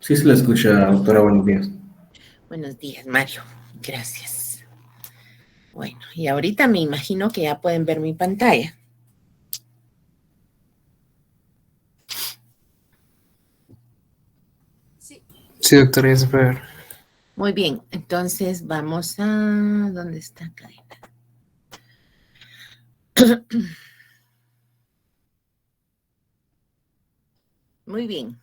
Sí se la escucha, doctora, buenos días. Buenos días, Mario. Gracias. Bueno, y ahorita me imagino que ya pueden ver mi pantalla. Sí, doctora, ya se puede ver. Muy bien, entonces vamos a... ¿Dónde está cadena? Muy bien.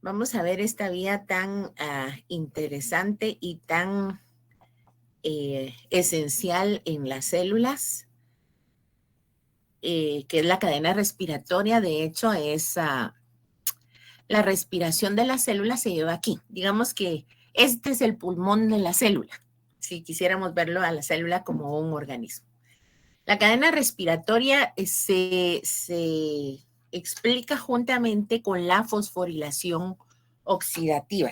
Vamos a ver esta vía tan interesante y tan esencial en las células, que es la cadena respiratoria. De hecho, es la respiración de la célula se lleva aquí. Digamos que este es el pulmón de la célula, si quisiéramos verlo a la célula como un organismo. La cadena respiratoria se explica juntamente con la fosforilación oxidativa.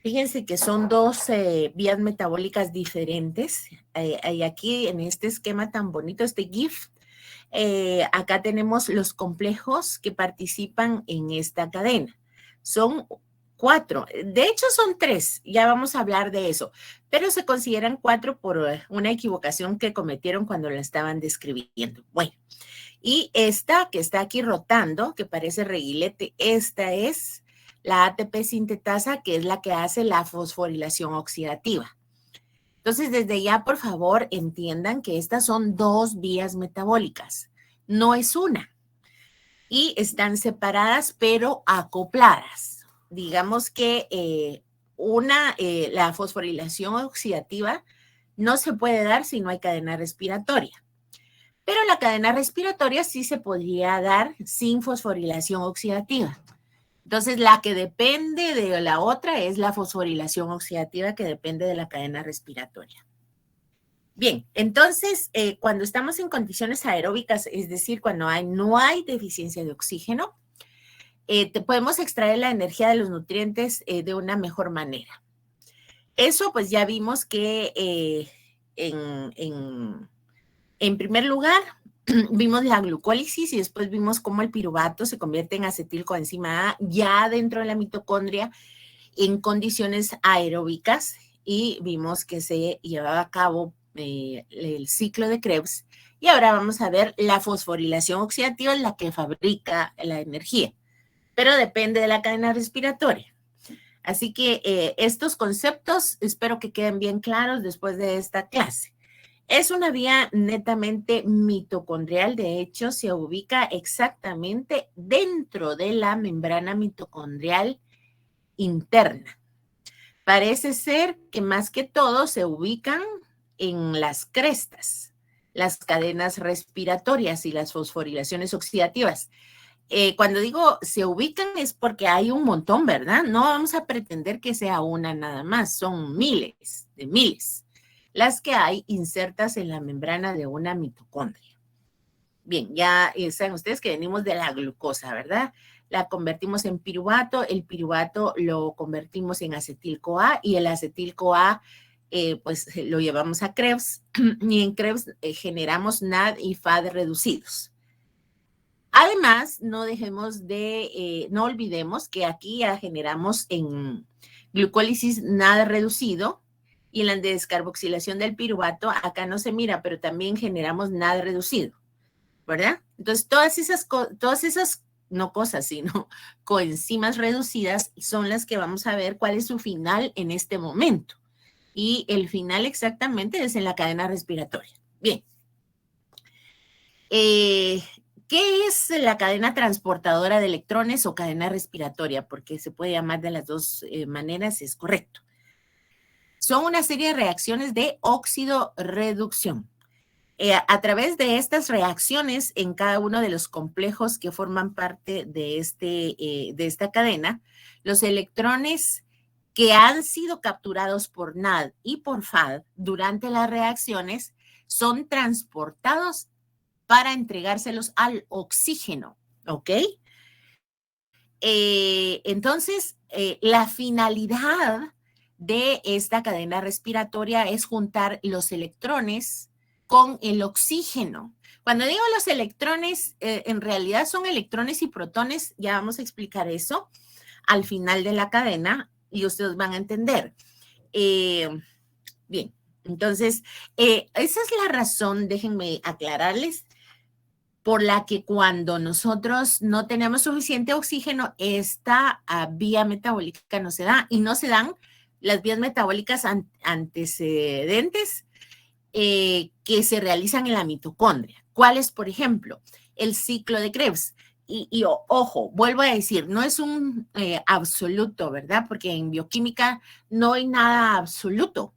Fíjense que son dos vías metabólicas diferentes. Hay aquí en este esquema tan bonito, este GIF, acá tenemos los complejos que participan en esta cadena. Son 4, de hecho son 3, ya vamos a hablar de eso, pero se consideran 4 por una equivocación que cometieron cuando la estaban describiendo. Bueno, y esta que está aquí rotando, que parece reguilete, esta es la ATP sintetasa, que es la que hace la fosforilación oxidativa. Entonces, desde ya, por favor, entiendan que estas son 2 vías metabólicas, no es una. Y están separadas, pero acopladas. Digamos que la fosforilación oxidativa no se puede dar si no hay cadena respiratoria. Pero la cadena respiratoria sí se podría dar sin fosforilación oxidativa. Entonces, la que depende de la otra es la fosforilación oxidativa, que depende de la cadena respiratoria. Bien, entonces, cuando estamos en condiciones aeróbicas, es decir, cuando no hay deficiencia de oxígeno, podemos extraer la energía de los nutrientes de una mejor manera. Eso, pues ya vimos que en primer lugar, vimos la glucólisis y después vimos cómo el piruvato se convierte en acetilcoenzima A ya dentro de la mitocondria en condiciones aeróbicas, y vimos que se llevaba a cabo el ciclo de Krebs. Y ahora vamos a ver la fosforilación oxidativa, la que fabrica la energía, pero depende de la cadena respiratoria. Así que estos conceptos espero que queden bien claros después de esta clase. Es una vía netamente mitocondrial, de hecho se ubica exactamente dentro de la membrana mitocondrial interna. Parece ser que más que todo se ubican en las crestas, las cadenas respiratorias y las fosforilaciones oxidativas. Cuando digo se ubican es porque hay un montón, ¿verdad? No vamos a pretender que sea una nada más, son miles de miles las que hay insertas en la membrana de una mitocondria. Bien, ya saben ustedes que venimos de la glucosa, ¿verdad? La convertimos en piruvato, el piruvato lo convertimos en acetil-CoA y el acetil-CoA pues lo llevamos a Krebs y en Krebs generamos NAD y FAD reducidos. Además, no olvidemos que aquí ya generamos en glucólisis NAD reducido, y en la descarboxilación del piruvato, acá no se mira, pero también generamos NAD reducido, ¿verdad? Entonces, todas esas, no cosas, sino coenzimas reducidas son las que vamos a ver cuál es su final en este momento. Y el final exactamente es en la cadena respiratoria. Bien. ¿Qué es la cadena transportadora de electrones o cadena respiratoria? Porque se puede llamar de las dos maneras, es correcto. Son una serie de reacciones de óxido-reducción. A través de estas reacciones en cada uno de los complejos que forman parte de esta cadena, los electrones que han sido capturados por NAD y por FAD durante las reacciones son transportados para entregárselos al oxígeno, ¿ok? Entonces, la finalidad de esta cadena respiratoria es juntar los electrones con el oxígeno, Cuando digo los electrones, en realidad son electrones y protones, ya vamos a explicar eso al final de la cadena y ustedes van a entender. Bien, entonces, esa es la razón, déjenme aclararles, por la que cuando nosotros no tenemos suficiente oxígeno, esta vía metabólica no se da y no se dan las vías metabólicas antecedentes que se realizan en la mitocondria. ¿Cuáles, por ejemplo? El ciclo de Krebs. Y ojo, vuelvo a decir, no es un absoluto, ¿verdad? Porque en bioquímica no hay nada absoluto.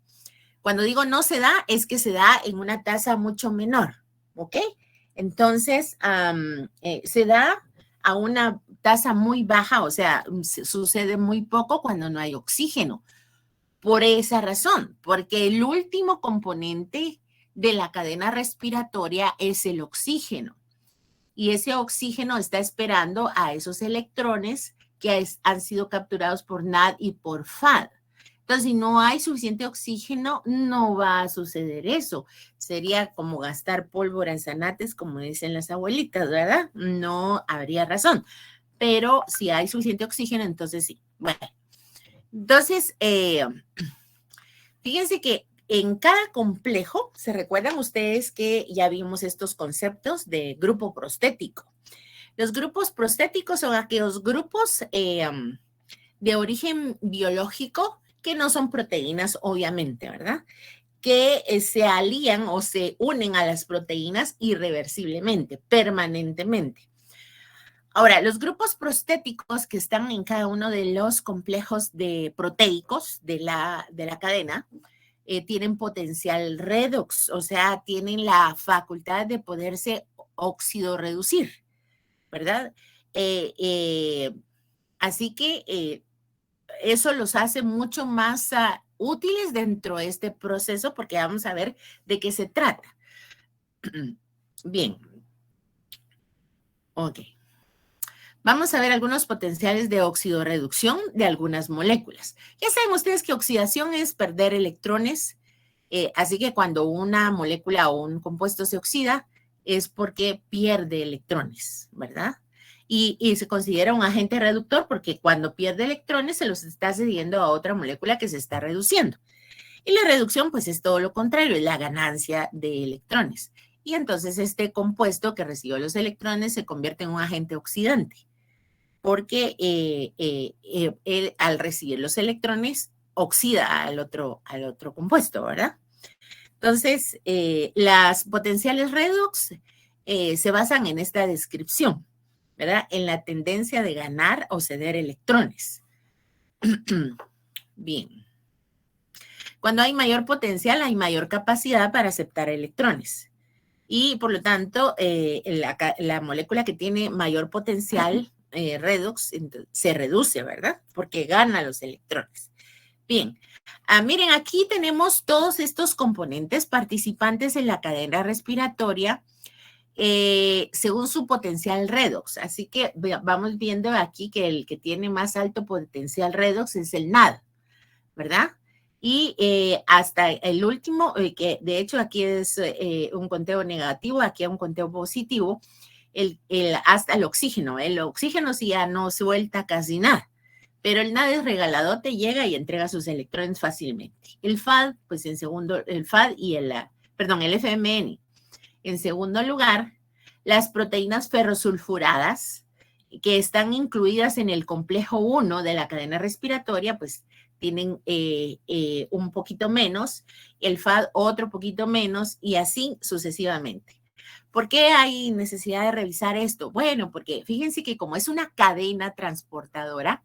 Cuando digo no se da, es que se da en una tasa mucho menor, ¿ok? Entonces, se da a una tasa muy baja, o sea, sucede muy poco cuando no hay oxígeno. Por esa razón, porque el último componente de la cadena respiratoria es el oxígeno. Y ese oxígeno está esperando a esos electrones que han sido capturados por NAD y por FAD. Entonces, si no hay suficiente oxígeno, no va a suceder eso. Sería como gastar pólvora en zanates, como dicen las abuelitas, ¿verdad? No habría razón. Pero si hay suficiente oxígeno, entonces sí. Bueno, entonces, fíjense que en cada complejo, ¿se recuerdan ustedes que ya vimos estos conceptos de grupo prostético? Los grupos prostéticos son aquellos grupos de origen biológico que no son proteínas, obviamente, ¿verdad? Que se alían o se unen a las proteínas irreversiblemente, permanentemente. Ahora, los grupos prostéticos que están en cada uno de los complejos de proteicos de la cadena tienen potencial redox, o sea, tienen la facultad de poderse oxidorreducir, ¿verdad? Así que eso los hace mucho más útiles dentro de este proceso porque vamos a ver de qué se trata. Bien. Ok. Vamos a ver algunos potenciales de oxidorreducción de algunas moléculas. Ya saben ustedes que oxidación es perder electrones, así que cuando una molécula o un compuesto se oxida es porque pierde electrones, ¿verdad? Y se considera un agente reductor porque cuando pierde electrones se los está cediendo a otra molécula que se está reduciendo. Y la reducción pues es todo lo contrario, es la ganancia de electrones. Y entonces este compuesto que recibió los electrones se convierte en un agente oxidante porque él, al recibir los electrones oxida al otro compuesto, ¿verdad? Entonces, las potenciales redox se basan en esta descripción, ¿verdad? En la tendencia de ganar o ceder electrones. Bien. Cuando hay mayor potencial, hay mayor capacidad para aceptar electrones. Y por lo tanto, la molécula que tiene mayor potencial redox se reduce, ¿verdad? Porque gana los electrones. Bien, miren, aquí tenemos todos estos componentes participantes en la cadena respiratoria según su potencial redox. Así que vamos viendo aquí que el que tiene más alto potencial redox es el NAD, ¿verdad? Y hasta el último, que de hecho aquí es un conteo negativo, aquí es un conteo positivo, hasta el oxígeno. El oxígeno sí ya no suelta casi nada, pero el NAD es regaladote, llega y entrega sus electrones fácilmente. El FAD, pues en segundo, el FAD y el FMN. En segundo lugar, las proteínas ferrosulfuradas, que están incluidas en el complejo 1 de la cadena respiratoria, pues tienen un poquito menos, el FAD otro poquito menos y así sucesivamente. ¿Por qué hay necesidad de revisar esto? Bueno, porque fíjense que como es una cadena transportadora,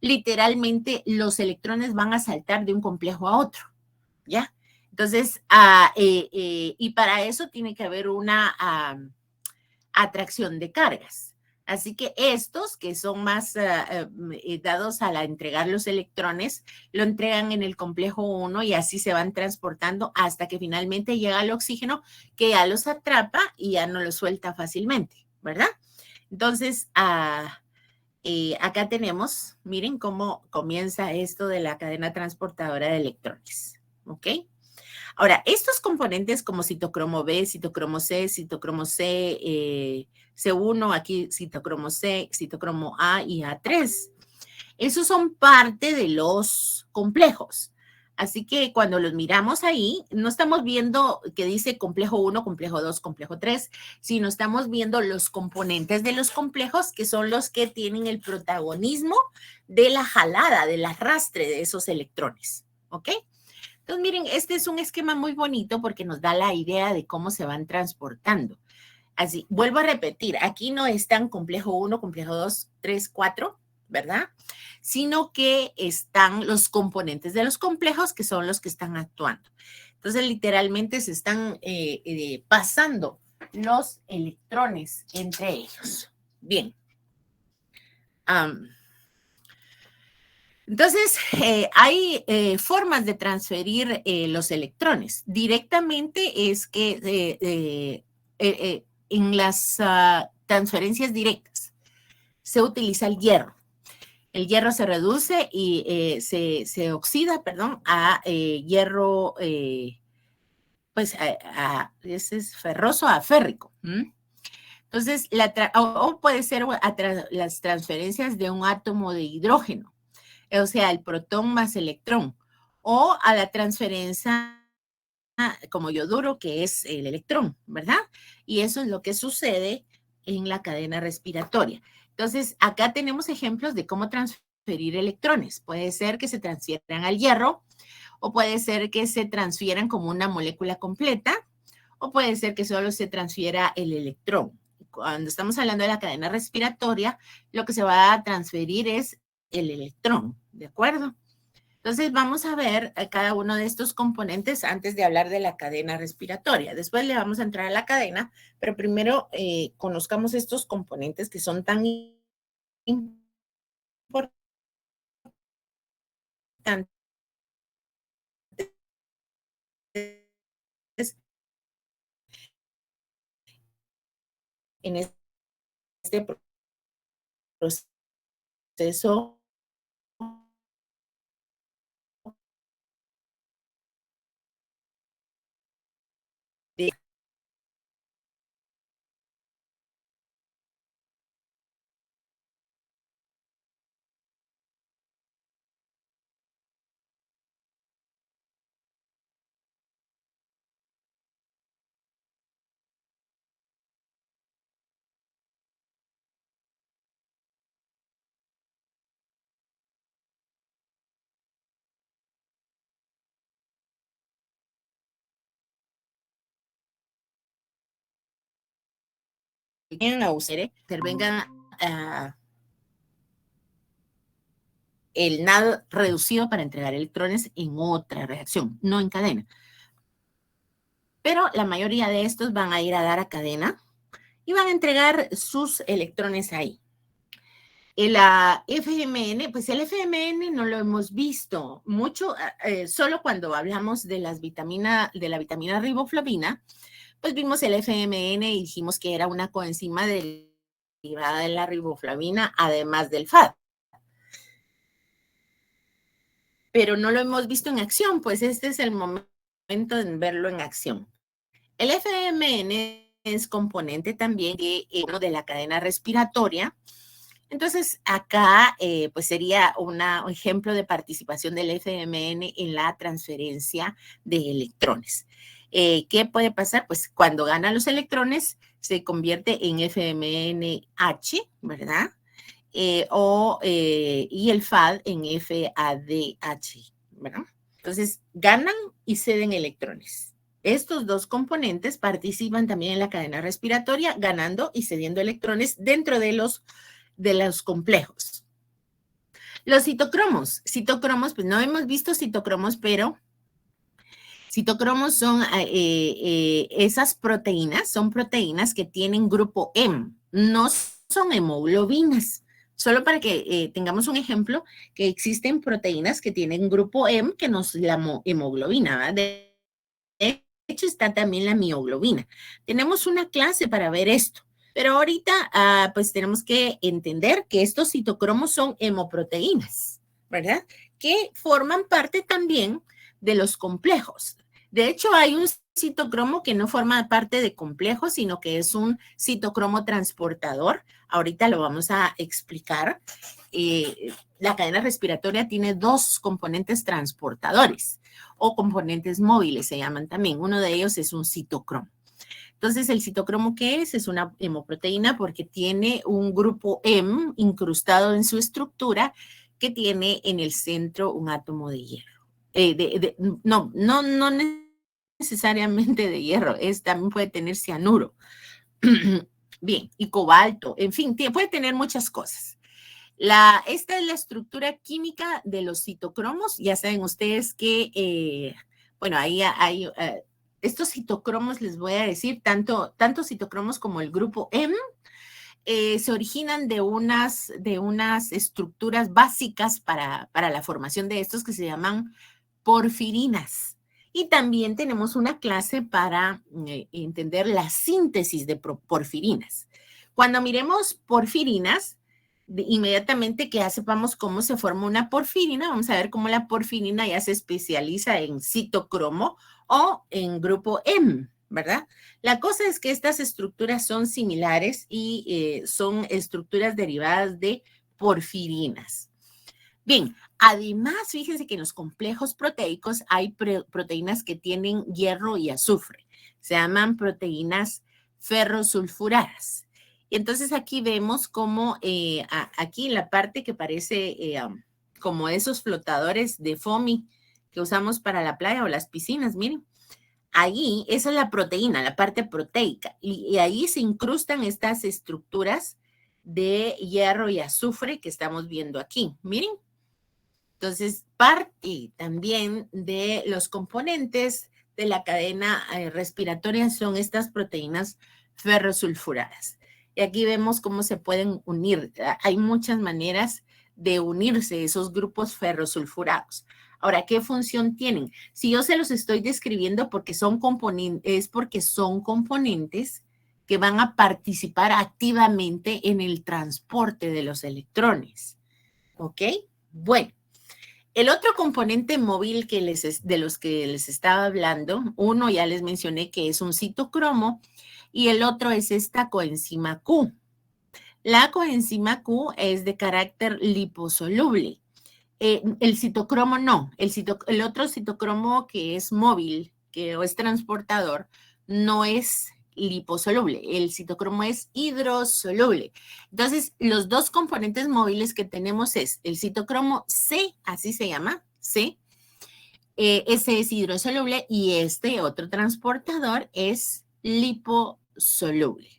literalmente los electrones van a saltar de un complejo a otro, ¿ya? Entonces, y para eso tiene que haber una atracción de cargas. Así que estos que son más dados a entregar los electrones, lo entregan en el complejo 1 y así se van transportando hasta que finalmente llega el oxígeno que ya los atrapa y ya no los suelta fácilmente, ¿verdad? Entonces, acá miren cómo comienza esto de la cadena transportadora de electrones, ¿ok? Ahora, estos componentes como citocromo B, citocromo C, C1, aquí citocromo C, citocromo A y A3, esos son parte de los complejos. Así que cuando los miramos ahí, no estamos viendo que dice complejo 1, complejo 2, complejo 3, sino estamos viendo los componentes de los complejos que son los que tienen el protagonismo de la jalada, del arrastre de esos electrones. ¿Ok? Entonces, miren, este es un esquema muy bonito porque nos da la idea de cómo se van transportando. Así, vuelvo a repetir, aquí no están complejo 1, complejo 2, 3, 4, ¿verdad? Sino que están los componentes de los complejos que son los que están actuando. Entonces, literalmente se están pasando los electrones entre ellos. Bien. Entonces, hay formas de transferir los electrones. Directamente es que en las transferencias directas se utiliza el hierro. El hierro se reduce y se oxida, perdón, a hierro, pues, ese es ferroso a férrico. Entonces, o puede ser las transferencias de un átomo de hidrógeno, o sea, el protón más electrón, o a la transferencia como yoduro, que es el electrón, ¿verdad? Y eso es lo que sucede en la cadena respiratoria. Entonces, acá tenemos ejemplos de cómo transferir electrones. Puede ser que se transfieran al hierro, o puede ser que se transfieran como una molécula completa, o puede ser que solo se transfiera el electrón. Cuando estamos hablando de la cadena respiratoria, lo que se va a transferir es el electrón, ¿de acuerdo? Entonces vamos a ver cada uno de estos componentes antes de hablar de la cadena respiratoria. Después le vamos a entrar a la cadena, pero primero conozcamos estos componentes que son tan importantes en este proceso de intervenga el nado reducido para entregar electrones en otra reacción, no en cadena. Pero la mayoría de estos van a ir a dar a cadena y van a entregar sus electrones ahí. La FMN, pues el FMN no lo hemos visto mucho, solo cuando hablamos de la vitamina riboflavina, pues vimos el FMN y dijimos que era una coenzima derivada de la riboflavina, además del FAD. Pero no lo hemos visto en acción, pues este es el momento de verlo en acción. El FMN es componente también de la cadena respiratoria. Entonces, acá pues sería un ejemplo de participación del FMN en la transferencia de electrones. ¿Qué puede pasar? Pues cuando ganan los electrones se convierte en FMNH, ¿verdad? Y el FAD en FADH, ¿verdad? Entonces, ganan y ceden electrones. Estos dos componentes participan también en la cadena respiratoria, ganando y cediendo electrones dentro de los complejos. Los citocromos, pues no hemos visto citocromos, pero citocromos son esas proteínas, son proteínas que tienen grupo M, no son hemoglobinas. Solo para que tengamos un ejemplo, que existen proteínas que tienen grupo M, que no es la hemoglobina, ¿verdad? De hecho, está también la mioglobina. Tenemos una clase para ver esto. Pero ahorita, pues tenemos que entender que estos citocromos son hemoproteínas, ¿verdad? Que forman parte también de los complejos De hecho, hay un citocromo que no forma parte de complejos, sino que es un citocromo transportador. Ahorita lo vamos a explicar. La cadena respiratoria tiene dos componentes transportadores o componentes móviles, se llaman también. Uno de ellos es un citocromo. Entonces, ¿el citocromo qué es? Es una hemoproteína porque tiene un grupo M incrustado en su estructura que tiene en el centro un átomo de hierro. No necesariamente de hierro, también puede tener cianuro. Bien, y cobalto, en fin, puede tener muchas cosas. Esta es la estructura química de los citocromos. Ya saben ustedes que, bueno, ahí hay estos citocromos, les voy a decir, tanto citocromos como el grupo M, se originan de unas estructuras básicas para la formación de estos que se llaman porfirinas. Y también tenemos una clase para entender la síntesis de porfirinas. Cuando miremos porfirinas, inmediatamente que ya sepamos cómo se forma una porfirina, vamos a ver cómo la porfirina ya se especializa en citocromo o en grupo M, ¿verdad? La cosa es que estas estructuras son similares y son estructuras derivadas de porfirinas. Bien, además, fíjense que en los complejos proteicos hay proteínas que tienen hierro y azufre. Se llaman proteínas ferrosulfuradas. Y entonces aquí vemos como aquí en la parte que parece como esos flotadores de foamy que usamos para la playa o las piscinas, miren. Ahí, esa es la proteína, la parte proteica. Y ahí se incrustan estas estructuras de hierro y azufre que estamos viendo aquí. Miren. Entonces, parte también de los componentes de la cadena respiratoria son estas proteínas ferrosulfuradas. Y aquí vemos cómo se pueden unir. Hay muchas maneras de unirse esos grupos ferrosulfurados. Ahora, ¿qué función tienen? Si yo se los estoy describiendo porque son componentes que van a participar activamente en el transporte de los electrones. ¿Ok? Bueno. El otro componente móvil de los que les estaba hablando, uno ya les mencioné que es un citocromo y el otro es esta coenzima Q. La coenzima Q es de carácter liposoluble. El citocromo no. El otro citocromo que es móvil, o es transportador, no es liposoluble. El citocromo es hidrosoluble. Entonces, los dos componentes móviles que tenemos es el citocromo C, así se llama, C. Ese es hidrosoluble y este otro transportador es liposoluble.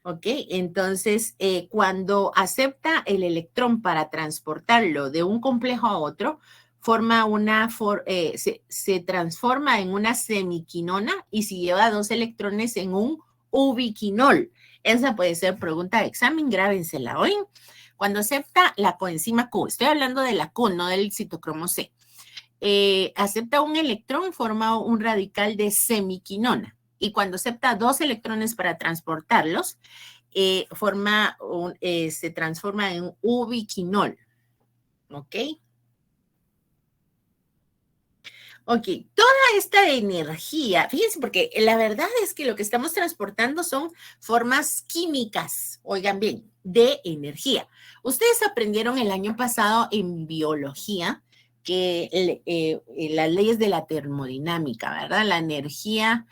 ¿Ok? Entonces, cuando acepta el electrón para transportarlo de un complejo a otro, se transforma en una semiquinona y si lleva dos electrones en un ubiquinol. Esa puede ser pregunta de examen, grábensela hoy. Cuando acepta la coenzima Q, estoy hablando de la Q, no del citocromo C, acepta un electrón, forma un radical de semiquinona. Y cuando acepta dos electrones para transportarlos, se transforma en ubiquinol. ¿Ok? Ok, toda esta energía, fíjense, porque la verdad es que lo que estamos transportando son formas químicas, oigan bien, de energía. Ustedes aprendieron el año pasado en biología que las leyes de la termodinámica, ¿verdad? La energía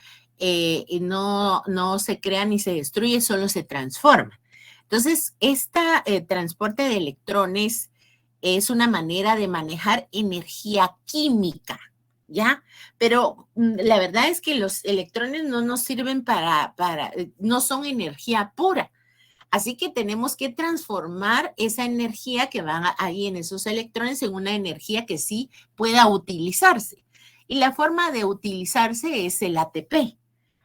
no se crea ni se destruye, solo se transforma. Entonces, este transporte de electrones es una manera de manejar energía química. ¿Ya? Pero la verdad es que los electrones no nos sirven no son energía pura. Así que tenemos que transformar esa energía que van ahí en esos electrones en una energía que sí pueda utilizarse. Y la forma de utilizarse es el ATP.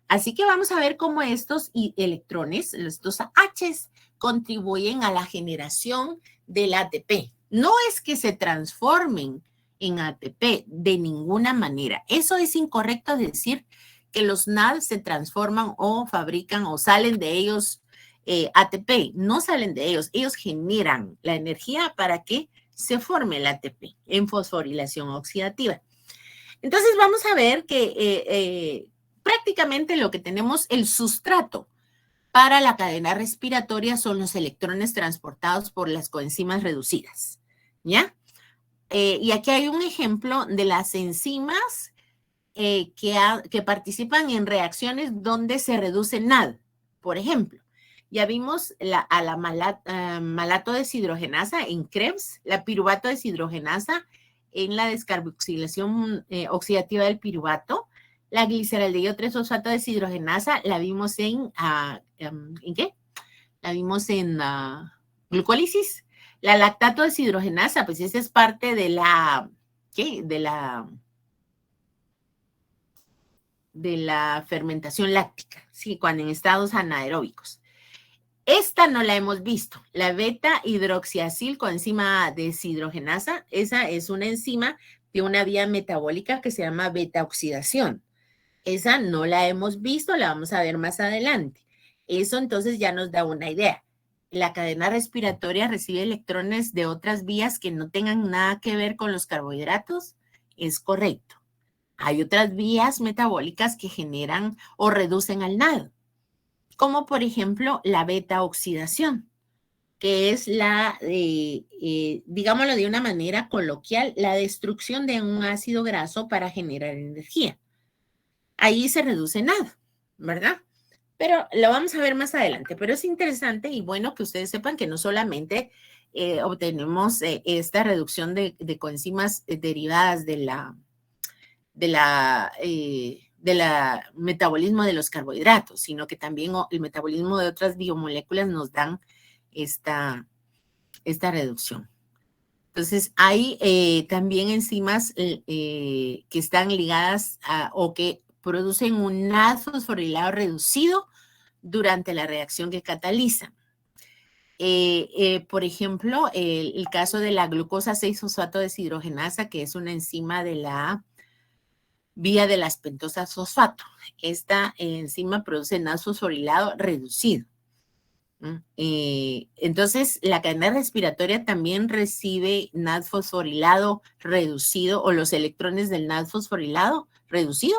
Así que vamos a ver cómo estos electrones, estos H's, contribuyen a la generación del ATP. No es que se transformen en ATP de ninguna manera. Eso es incorrecto decir que los NAD se transforman o fabrican o salen de ellos ATP. No salen de ellos. Ellos generan la energía para que se forme el ATP en fosforilación oxidativa. Entonces vamos a ver que prácticamente lo que tenemos, el sustrato para la cadena respiratoria son los electrones transportados por las coenzimas reducidas, ¿ya? Y aquí hay un ejemplo de las enzimas que participan en reacciones donde se reduce NAD. Por ejemplo, ya vimos a la malato deshidrogenasa en Krebs, la piruvato deshidrogenasa en la descarboxilación oxidativa del piruvato, la gliceraldehído 3-fosfato deshidrogenasa la vimos ¿en qué? La vimos en glucólisis. La lactato deshidrogenasa, pues esa es parte de la, ¿qué? De la fermentación láctica, ¿sí? Cuando en estados anaeróbicos. Esta no la hemos visto. La beta hidroxiacil coenzima deshidrogenasa, esa es una enzima de una vía metabólica que se llama beta oxidación. Esa no la hemos visto, la vamos a ver más adelante. Eso entonces ya nos da una idea. La cadena respiratoria recibe electrones de otras vías que no tengan nada que ver con los carbohidratos. Es correcto. Hay otras vías metabólicas que generan o reducen al NAD, como por ejemplo la beta oxidación, que es la, digámoslo de una manera coloquial, la destrucción de un ácido graso para generar energía. Ahí se reduce NAD, ¿verdad? Pero lo vamos a ver más adelante. Pero es interesante y bueno que ustedes sepan que no solamente obtenemos esta reducción de coenzimas derivadas del metabolismo de los carbohidratos, sino que también el metabolismo de otras biomoléculas nos dan esta reducción. Entonces, hay también enzimas que están ligadas o que producen un NAD fosforilado reducido durante la reacción que catalizan. Por ejemplo, el caso de la glucosa 6-fosfato deshidrogenasa, que es una enzima de la vía de las pentosas fosfato. Esta enzima produce NAD fosforilado reducido. Entonces, la cadena respiratoria también recibe NAD fosforilado reducido o los electrones del NAD fosforilado reducido.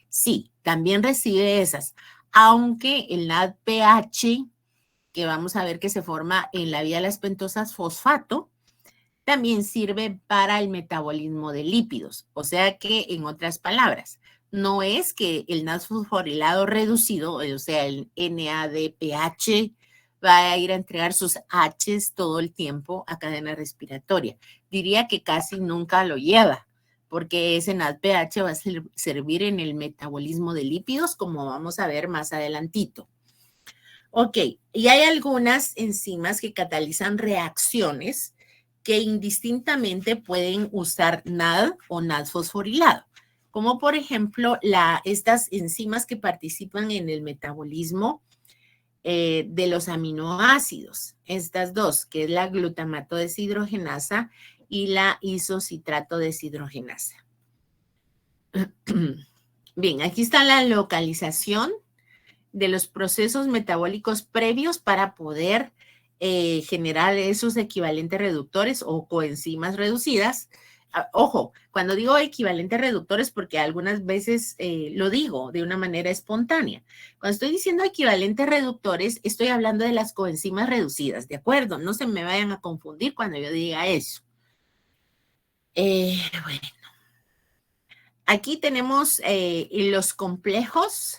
Sí, también recibe esas, aunque el NAD pH, que vamos a ver que se forma en la vía de las pentosas fosfato, también sirve para el metabolismo de lípidos. O sea que, en otras palabras, no es que el NAD fosforilado reducido, o sea, el NADPH, va a ir a entregar sus H's todo el tiempo a cadena respiratoria. Diría que casi nunca lo lleva, porque ese NADPH va a servir en el metabolismo de lípidos, como vamos a ver más adelantito. Ok, y hay algunas enzimas que catalizan reacciones que indistintamente pueden usar NAD o NAD fosforilado, como por ejemplo estas enzimas que participan en el metabolismo de los aminoácidos, estas dos, que es la glutamato deshidrogenasa y la isocitrato deshidrogenasa. Bien, aquí está la localización de los procesos metabólicos previos para poder generar esos equivalentes reductores o coenzimas reducidas. Ojo, cuando digo equivalentes reductores, porque algunas veces lo digo de una manera espontánea. Cuando estoy diciendo equivalentes reductores, estoy hablando de las coenzimas reducidas, ¿de acuerdo? No se me vayan a confundir cuando yo diga eso. Bueno, aquí tenemos los complejos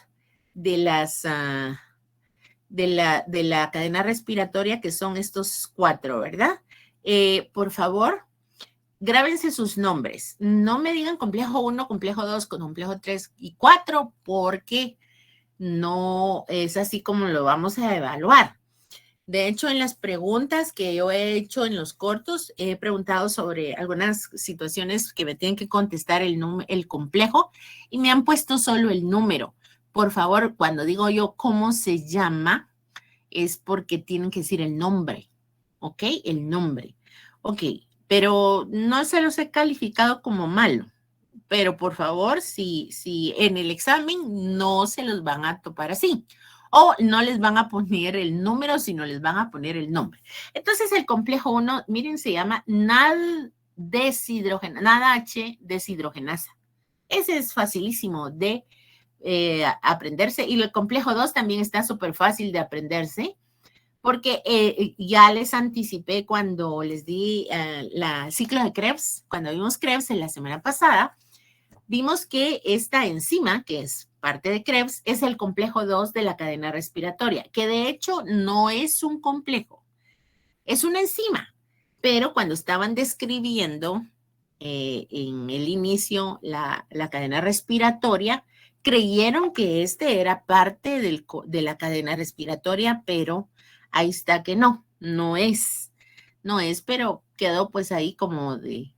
de la cadena respiratoria, que son estos 4, ¿verdad? Por favor, grábense sus nombres. No me digan complejo 1, complejo 2, complejo 3 y 4, porque no es así como lo vamos a evaluar. De hecho, en las preguntas que yo he hecho en los cortos, he preguntado sobre algunas situaciones que me tienen que contestar el complejo y me han puesto solo el número. Por favor, cuando digo yo cómo se llama, es porque tienen que decir el nombre, ¿ok? El nombre. Ok, pero no se los he calificado como malo. Pero por favor, si en el examen no se los van a topar así. O no les van a poner el número, sino les van a poner el nombre. Entonces, el complejo 1, miren, se llama NADH deshidrogenasa. Ese es facilísimo de aprenderse. Y el complejo 2 también está súper fácil de aprenderse, porque ya les anticipé cuando les di la ciclo de Krebs, cuando vimos Krebs en la semana pasada, vimos que esta enzima, que es parte de Krebs, es el complejo 2 de la cadena respiratoria, que de hecho no es un complejo, es una enzima, pero cuando estaban describiendo en el inicio la cadena respiratoria, creyeron que este era parte de la cadena respiratoria, pero ahí está que no es, pero quedó pues ahí como de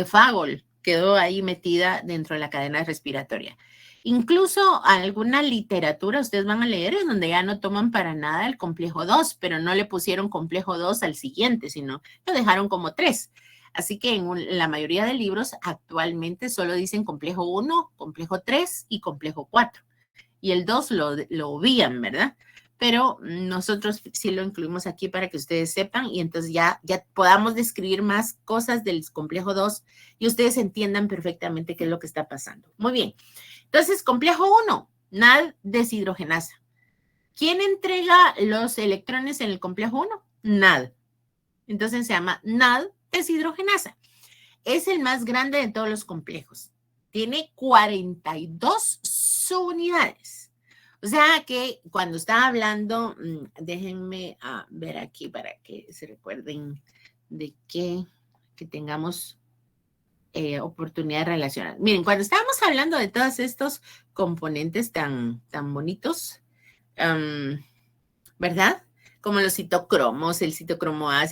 Fagol, quedó ahí metida dentro de la cadena respiratoria. Incluso alguna literatura ustedes van a leer en donde ya no toman para nada el complejo 2, pero no le pusieron complejo 2 al siguiente, sino lo dejaron como 3. Así que en la mayoría de libros actualmente solo dicen complejo 1, complejo 3 y complejo 4. Y el 2 lo obvían, ¿verdad? Pero nosotros sí lo incluimos aquí para que ustedes sepan y entonces ya podamos describir más cosas del complejo 2 y ustedes entiendan perfectamente qué es lo que está pasando. Muy bien. Entonces, complejo 1, NAD deshidrogenasa. ¿Quién entrega los electrones en el complejo 1? NAD. Entonces se llama NAD deshidrogenasa. Es el más grande de todos los complejos. Tiene 42 subunidades. O sea que cuando estaba hablando, déjenme ver aquí para que se recuerden de que tengamos oportunidad de relacionar. Miren, cuando estábamos hablando de todos estos componentes tan bonitos, ¿verdad? Como los citocromos, el citocromo A,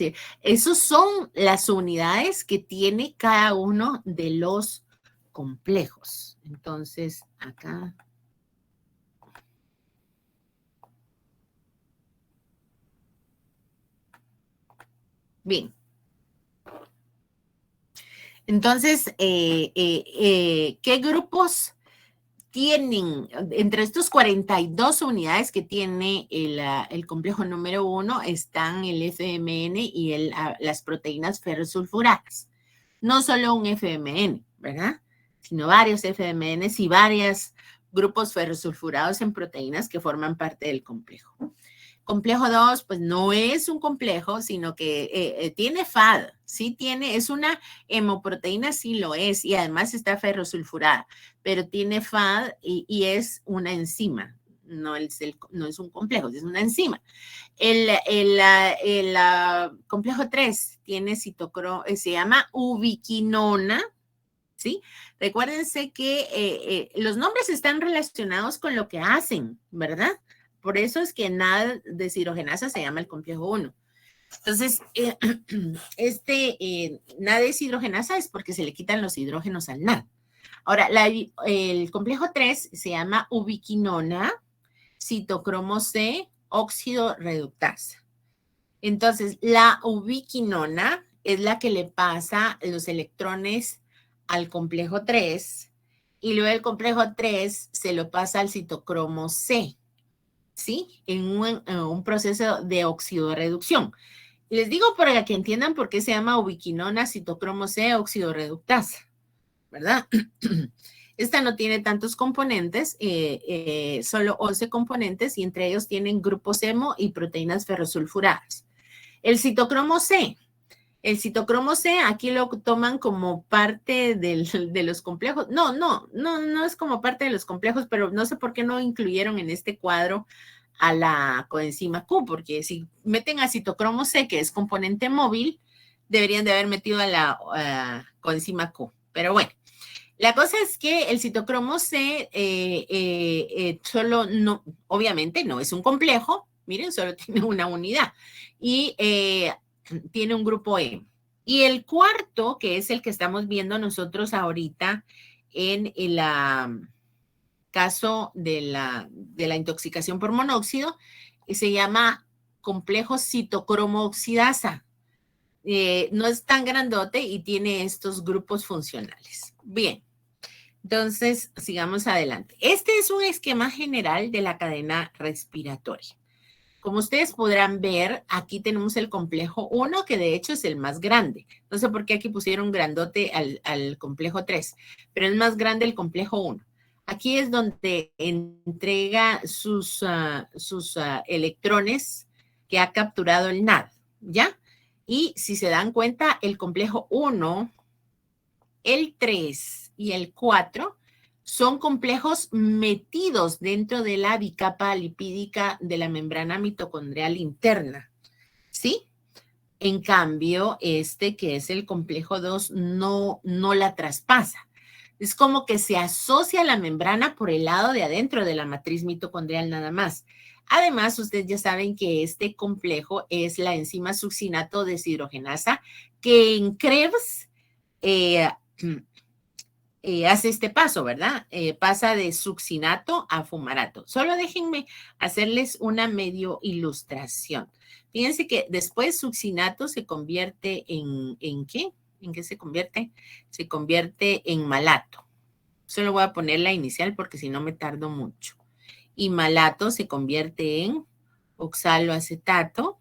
esos son las unidades que tiene cada uno de los complejos. Entonces, acá. Bien. Entonces, ¿qué grupos tienen? Entre estos 42 unidades que tiene el complejo número 1 están el FMN y las proteínas ferrosulfuradas. No solo un FMN, ¿verdad? Sino varios FMNs y varios grupos ferrosulfurados en proteínas que forman parte del complejo. Complejo 2, pues no es un complejo, sino que tiene FAD, sí tiene, es una hemoproteína, sí lo es, y además está ferrosulfurada, pero tiene FAD y es una enzima, no es un complejo, es una enzima. El complejo 3 tiene se llama ubiquinona, ¿sí? Recuérdense que los nombres están relacionados con lo que hacen, ¿verdad? Por eso es que NAD deshidrogenasa se llama el complejo 1. Entonces, NAD deshidrogenasa es porque se le quitan los hidrógenos al NAD. Ahora, el complejo 3 se llama ubiquinona, citocromo C, óxido reductasa. Entonces, la ubiquinona es la que le pasa los electrones al complejo 3 y luego el complejo 3 se lo pasa al citocromo C. ¿Sí? En un proceso de oxidorreducción. Les digo para que entiendan por qué se llama ubiquinona, citocromo C, oxidorreductasa, ¿verdad? Esta no tiene tantos componentes, solo 11 componentes y entre ellos tienen grupos hemo y proteínas ferrosulfuradas. El citocromo C aquí lo toman como parte de los complejos. No es como parte de los complejos, pero no sé por qué no incluyeron en este cuadro a la coenzima Q, porque si meten a citocromo C, que es componente móvil, deberían de haber metido a la coenzima Q. Pero bueno, la cosa es que el citocromo C obviamente no es un complejo, miren, solo tiene una unidad y tiene un grupo E. Y el cuarto, que es el que estamos viendo nosotros ahorita en el caso de la intoxicación por monóxido, se llama complejo citocromo oxidasa. No es tan grandote y tiene estos grupos funcionales. Bien, entonces sigamos adelante. Este es un esquema general de la cadena respiratoria. como ustedes podrán ver, aquí tenemos el complejo 1, que de hecho es el más grande. No sé por qué aquí pusieron grandote al complejo 3, pero es más grande el complejo 1. Aquí es donde entrega sus electrones que ha capturado el NAD, ¿ya? Y si se dan cuenta, el complejo 1, el 3 y el 4 son complejos metidos dentro de la bicapa lipídica de la membrana mitocondrial interna, ¿sí? En cambio, este que es el complejo 2 no la traspasa. Es como que se asocia a la membrana por el lado de adentro de la matriz mitocondrial nada más. Además, ustedes ya saben que este complejo es la enzima succinato deshidrogenasa que en Krebs hace este paso, ¿verdad? Pasa de succinato a fumarato. Solo déjenme hacerles una medio ilustración. Fíjense que después succinato se convierte ¿en qué? ¿En qué se convierte? Se convierte en malato. Solo voy a poner la inicial porque si no me tardo mucho. Y malato se convierte en oxaloacetato.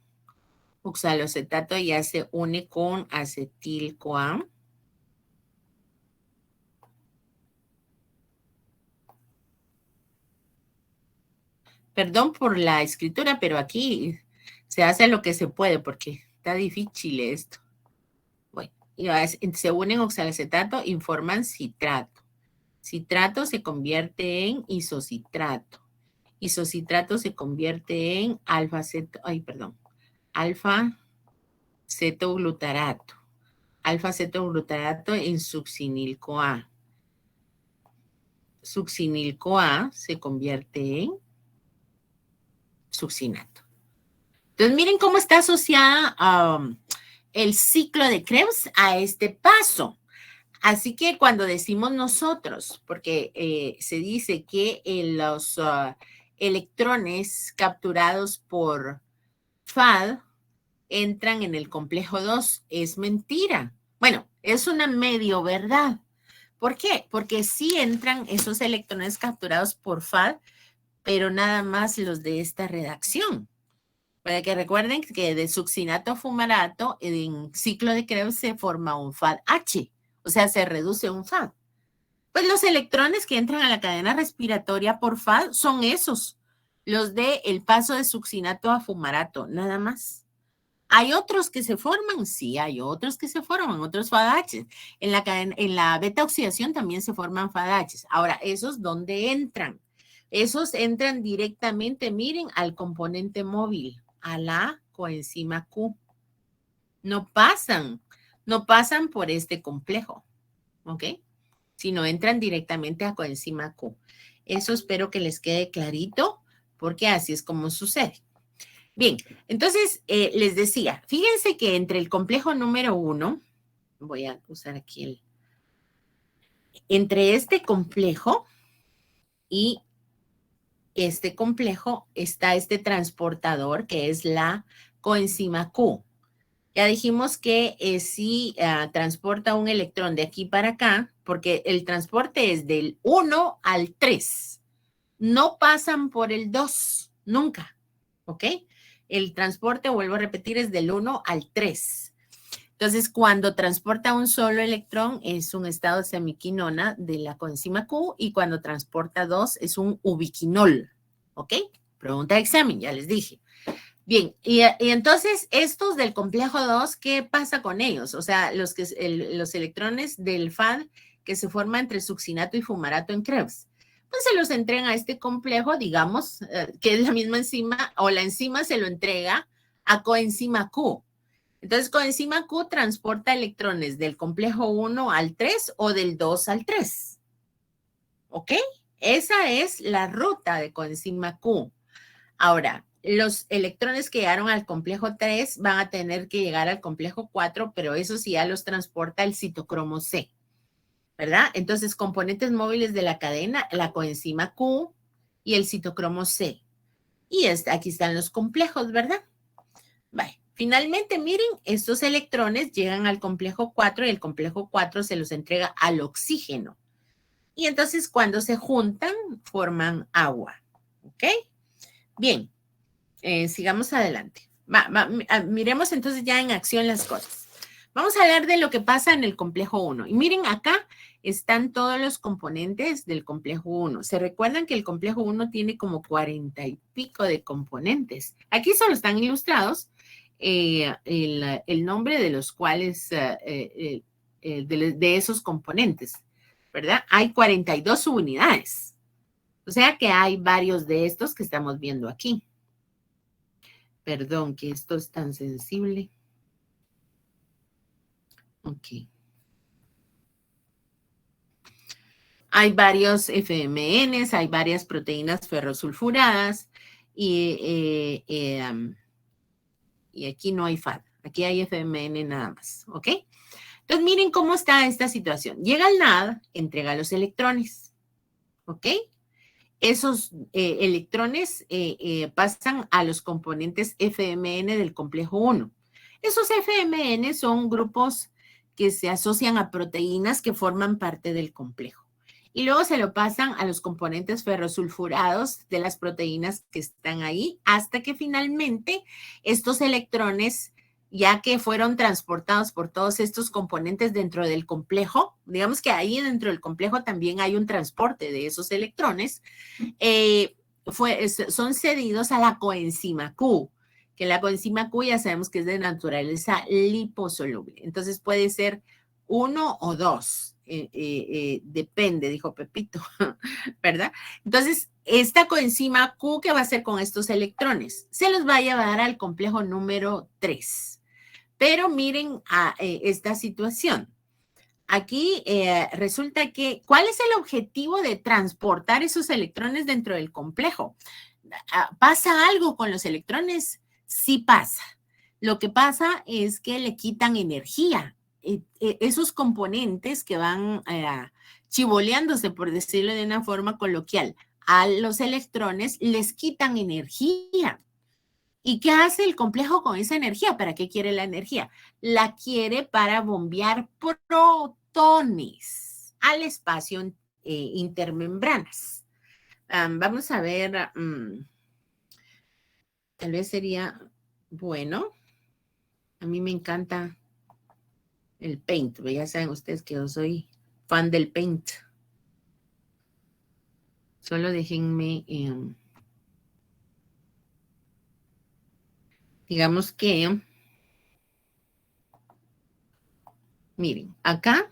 Oxaloacetato ya se une con acetil-CoA. Perdón por la escritura, pero aquí se hace lo que se puede porque está difícil esto. Bueno, se unen oxalacetato y forman citrato. Citrato se convierte en isocitrato. Isocitrato se convierte en alfa-cetoglutarato. Alfa-cetoglutarato en succinil-CoA. Succinil-CoA se convierte en succinato. Entonces, miren cómo está asociada el ciclo de Krebs a este paso. Así que cuando decimos nosotros, porque se dice que los electrones capturados por FAD entran en el complejo 2, es mentira. Bueno, es una medio verdad. ¿Por qué? Porque sí entran esos electrones capturados por FAD, pero nada más los de esta redacción. Para que recuerden que de succinato a fumarato, en ciclo de Krebs se forma un FAD-H, o sea, se reduce un FAD. Pues los electrones que entran a la cadena respiratoria por FAD son esos, los de el paso de succinato a fumarato, nada más. ¿Hay otros que se forman? Sí, hay otros que se forman, otros FAD-H. En la beta oxidación también se forman FAD-H. Ahora, ¿esos dónde entran? Esos entran directamente, miren, al componente móvil, a la coenzima Q. No pasan por este complejo, ¿ok? Sino entran directamente a coenzima Q. Eso espero que les quede clarito, porque así es como sucede. Bien, entonces les decía, fíjense que entre el complejo número 1, voy a usar aquí entre este complejo y este complejo está este transportador que es la coenzima Q. Ya dijimos que si transporta un electrón de aquí para acá, porque el transporte es del 1 al 3, no pasan por el 2, nunca, ¿ok? El transporte, vuelvo a repetir, es del 1 al 3. Entonces, cuando transporta un solo electrón, es un estado semiquinona de la coenzima Q, y cuando transporta 2, es un ubiquinol, ¿ok? Pregunta de examen, ya les dije. Bien, y entonces estos del complejo 2, ¿qué pasa con ellos? O sea, los electrones del FAD que se forman entre succinato y fumarato en Krebs, pues se los entregan a este complejo, digamos, que es la misma enzima, o la enzima se lo entrega a coenzima Q. Entonces, coenzima Q transporta electrones del complejo 1 al 3 o del 2 al 3. ¿Ok? Esa es la ruta de coenzima Q. Ahora, los electrones que llegaron al complejo 3 van a tener que llegar al complejo 4, pero eso sí ya los transporta el citocromo C, ¿verdad? Entonces, componentes móviles de la cadena, la coenzima Q y el citocromo C. Y aquí están los complejos, ¿verdad? Vale. Finalmente, miren, estos electrones llegan al complejo 4 y el complejo 4 se los entrega al oxígeno. Y entonces, cuando se juntan, forman agua, ¿ok? Bien. sigamos adelante. Miremos entonces ya en acción las cosas. Vamos a hablar de lo que pasa en el complejo 1. Y miren, acá están todos los componentes del complejo 1. Se recuerdan que el complejo 1 tiene como 40 y pico de componentes. Aquí solo están ilustrados el nombre de los cuales, de esos componentes, ¿verdad? Hay 42 subunidades. O sea que hay varios de estos que estamos viendo aquí. Perdón, que esto es tan sensible. Ok. Hay varios FMNs, hay varias proteínas ferrosulfuradas y aquí no hay FAD. Aquí hay FMN nada más, ¿ok? Entonces, miren cómo está esta situación. Llega el NAD, entrega los electrones, ¿ok? Esos electrones pasan a los componentes FMN del complejo 1. Esos FMN son grupos que se asocian a proteínas que forman parte del complejo. Y luego se lo pasan a los componentes ferrosulfurados de las proteínas que están ahí, hasta que finalmente estos electrones, ya que fueron transportados por todos estos componentes dentro del complejo, digamos que ahí dentro del complejo también hay un transporte de esos electrones, son cedidos a la coenzima Q, que la coenzima Q ya sabemos que es de naturaleza liposoluble. Entonces puede ser 1 o 2. Depende, dijo Pepito, ¿verdad? Entonces, esta coenzima Q, ¿qué va a hacer con estos electrones? Se los va a llevar al complejo número 3. Pero miren esta situación. Aquí resulta que, ¿cuál es el objetivo de transportar esos electrones dentro del complejo? ¿Pasa algo con los electrones? Sí pasa. Lo que pasa es que le quitan energía. Esos componentes que van chivoleándose, por decirlo de una forma coloquial, a los electrones les quitan energía. ¿Y qué hace el complejo con esa energía? ¿Para qué quiere la energía? La quiere para bombear protones al espacio intermembranas. Vamos a ver, tal vez sería bueno. A mí me encanta el Paint. Ya saben ustedes que yo soy fan del Paint. Solo déjenme, digamos que, miren, acá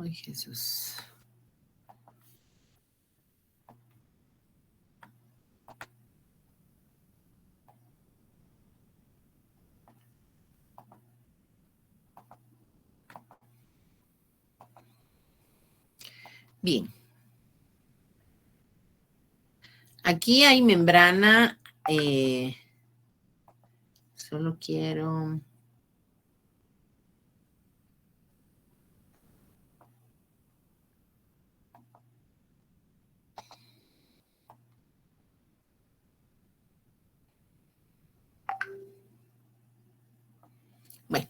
ay, Jesús. Bien. Aquí hay membrana. Solo quiero... Bueno.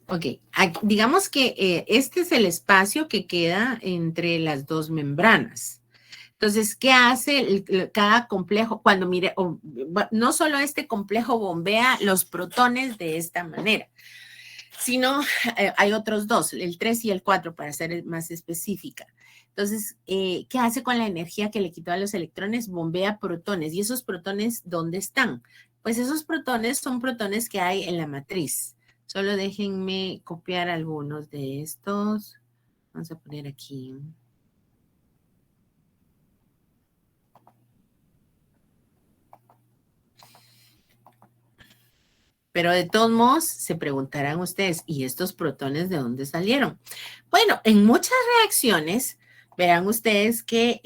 Ok, digamos que este es el espacio que queda entre las dos membranas. Entonces, ¿qué hace cada complejo? Cuando mire, no solo este complejo bombea los protones de esta manera, sino hay otros dos, el 3 y el 4 para ser más específica. Entonces, ¿qué hace con la energía que le quitó a los electrones? Bombea protones. ¿Y esos protones dónde están? Pues esos protones son protones que hay en la matriz. Solo déjenme copiar algunos de estos. Vamos a poner aquí. Pero de todos modos, se preguntarán ustedes, ¿y estos protones de dónde salieron? Bueno, en muchas reacciones verán ustedes que,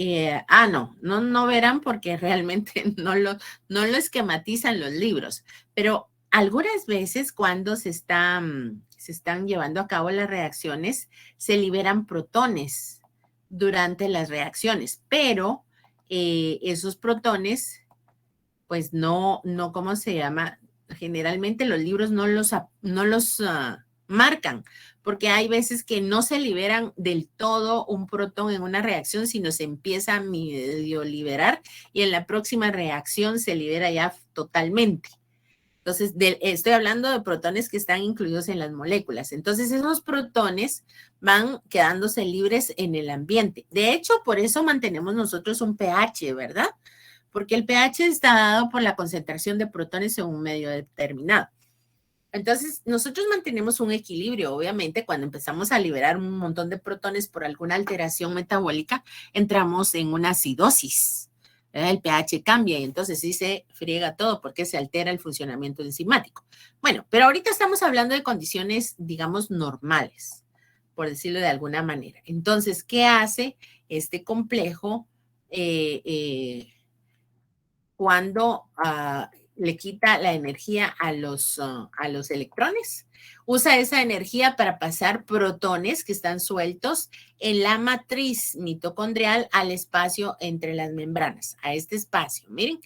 no verán porque realmente no lo esquematizan los libros, pero algunas veces cuando se están llevando a cabo las reacciones, se liberan protones durante las reacciones, pero esos protones pues no, ¿cómo se llama? Generalmente los libros no los marcan, porque hay veces que no se liberan del todo un protón en una reacción, sino se empieza a medio liberar y en la próxima reacción se libera ya totalmente. Entonces, estoy hablando de protones que están incluidos en las moléculas. Entonces, esos protones van quedándose libres en el ambiente. De hecho, por eso mantenemos nosotros un pH, ¿verdad? Porque el pH está dado por la concentración de protones en un medio determinado. Entonces, nosotros mantenemos un equilibrio, obviamente, cuando empezamos a liberar un montón de protones por alguna alteración metabólica, entramos en una acidosis. El pH cambia y entonces sí se friega todo porque se altera el funcionamiento enzimático. Bueno, pero ahorita estamos hablando de condiciones, digamos, normales, por decirlo de alguna manera. Entonces, ¿qué hace este complejo cuando le quita la energía a los electrones? Usa esa energía para pasar protones que están sueltos en la matriz mitocondrial al espacio entre las membranas, a este espacio. Miren,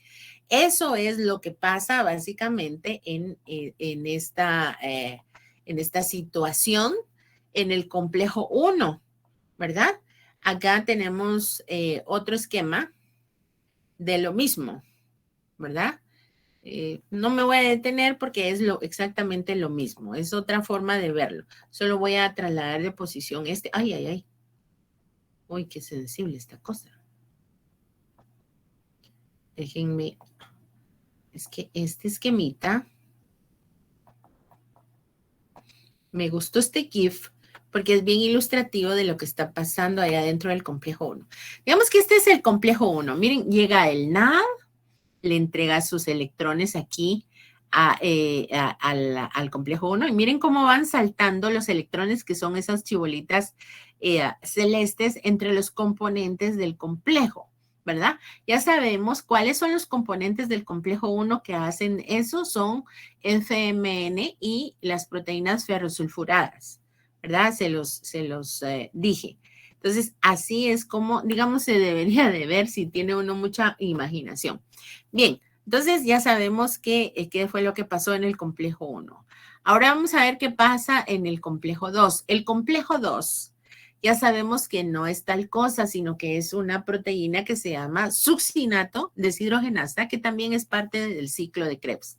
eso es lo que pasa básicamente en esta situación en el complejo 1, ¿verdad? Acá tenemos otro esquema de lo mismo, ¿verdad? No me voy a detener porque es exactamente lo mismo, es otra forma de verlo. Solo voy a trasladar de posición este. Ay, ay, ay. Uy, qué sensible esta cosa. Déjenme. Es que este esquemita, me gustó este GIF porque es bien ilustrativo de lo que está pasando allá dentro del complejo 1. Digamos que este es el complejo 1. Miren, llega el NAD, le entrega sus electrones aquí al complejo 1 y miren cómo van saltando los electrones que son esas chibolitas celestes entre los componentes del complejo, ¿verdad? Ya sabemos cuáles son los componentes del complejo 1 que hacen eso, son FMN y las proteínas ferrosulfuradas, ¿verdad? Se los dije. Entonces, así es como, digamos, se debería de ver si tiene uno mucha imaginación. Bien, entonces ya sabemos qué fue lo que pasó en el complejo 1. Ahora vamos a ver qué pasa en el complejo 2. El complejo 2, ya sabemos que no es tal cosa, sino que es una proteína que se llama succinato deshidrogenasa, que también es parte del ciclo de Krebs.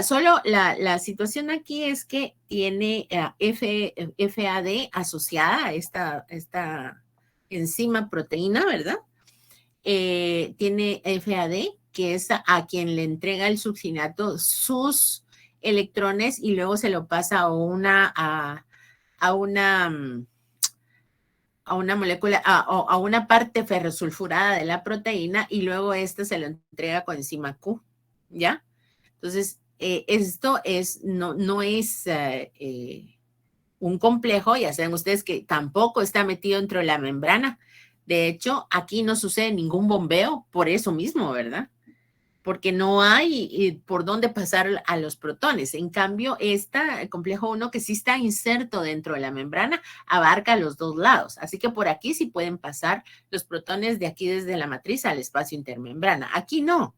Solo la situación aquí es que tiene FAD asociada a esta enzima proteína, ¿verdad? Tiene FAD, que es a quien le entrega el succinato sus electrones y luego se lo pasa a una molécula, a una parte ferrosulfurada de la proteína y luego esta se lo entrega con enzima Q, ¿ya? Entonces, esto no es un complejo, ya saben ustedes que tampoco está metido dentro de la membrana. De hecho, aquí no sucede ningún bombeo por eso mismo, ¿verdad? Porque no hay por dónde pasar a los protones. En cambio, el complejo 1 que sí está inserto dentro de la membrana, abarca los dos lados. Así que por aquí sí pueden pasar los protones de aquí desde la matriz al espacio intermembrana. Aquí no.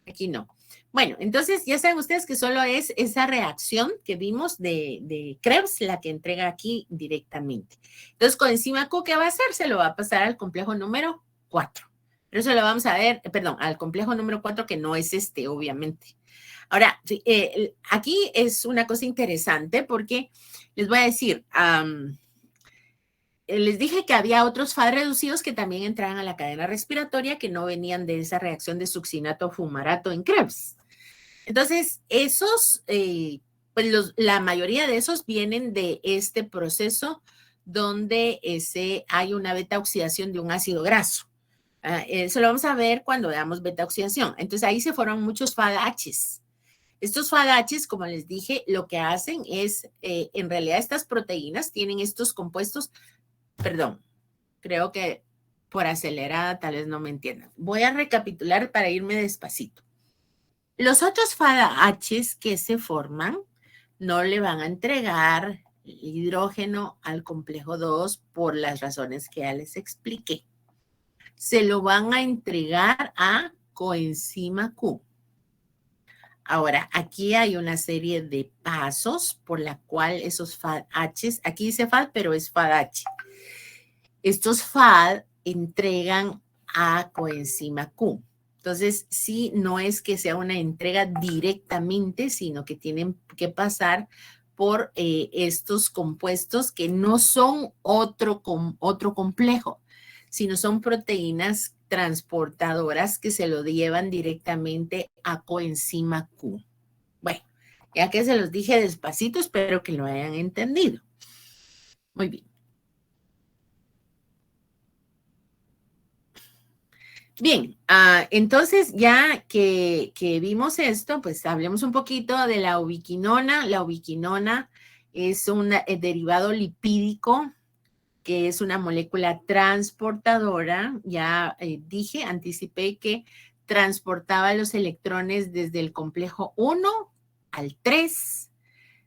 Aquí no. Bueno, entonces ya saben ustedes que solo es esa reacción que vimos de Krebs la que entrega aquí directamente. Entonces, coenzima Q, ¿qué va a hacer? Se lo va a pasar al complejo número 4. Pero eso lo vamos a ver, perdón, al complejo número 4 que no es obviamente. Ahora, aquí es una cosa interesante porque les voy a decir, les dije que había otros FAD reducidos que también entraban a la cadena respiratoria que no venían de esa reacción de succinato fumarato en Krebs. Entonces, esos, pues la mayoría de esos vienen de este proceso donde hay una beta oxidación de un ácido graso. Eso lo vamos a ver cuando veamos beta oxidación. Entonces, ahí se forman muchos FADHs. Estos FADHs, como les dije, lo que hacen es, en realidad, estas proteínas tienen estos compuestos. Perdón, creo que por acelerada tal vez no me entiendan. Voy a recapitular para irme despacito. Los otros FADHs que se forman no le van a entregar hidrógeno al complejo 2 por las razones que ya les expliqué. Se lo van a entregar a coenzima Q. Ahora, aquí hay una serie de pasos por la cual esos FAD-Hs, aquí dice FAD, pero es FAD-H. Estos FAD entregan a coenzima Q. Entonces, sí, no es que sea una entrega directamente, sino que tienen que pasar por estos compuestos que no son otro complejo, sino son proteínas transportadoras que se lo llevan directamente a coenzima Q. Bueno, ya que se los dije despacito, espero que lo hayan entendido. Muy bien. Bien, entonces ya que vimos esto, pues hablemos un poquito de la ubiquinona. La ubiquinona es un derivado lipídico que es una molécula transportadora. Ya anticipé que transportaba los electrones desde el complejo 1 al 3,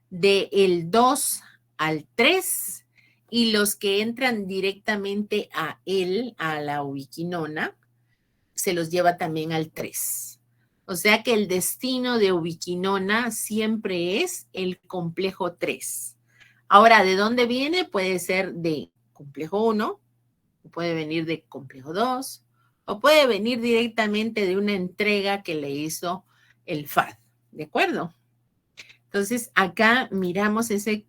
del 2 al 3, y los que entran directamente a la ubiquinona, se los lleva también al 3. O sea que el destino de ubiquinona siempre es el complejo 3. Ahora, ¿de dónde viene? Puede ser de complejo 1, puede venir de complejo 2, o puede venir directamente de una entrega que le hizo el FAD. ¿De acuerdo? Entonces, acá miramos este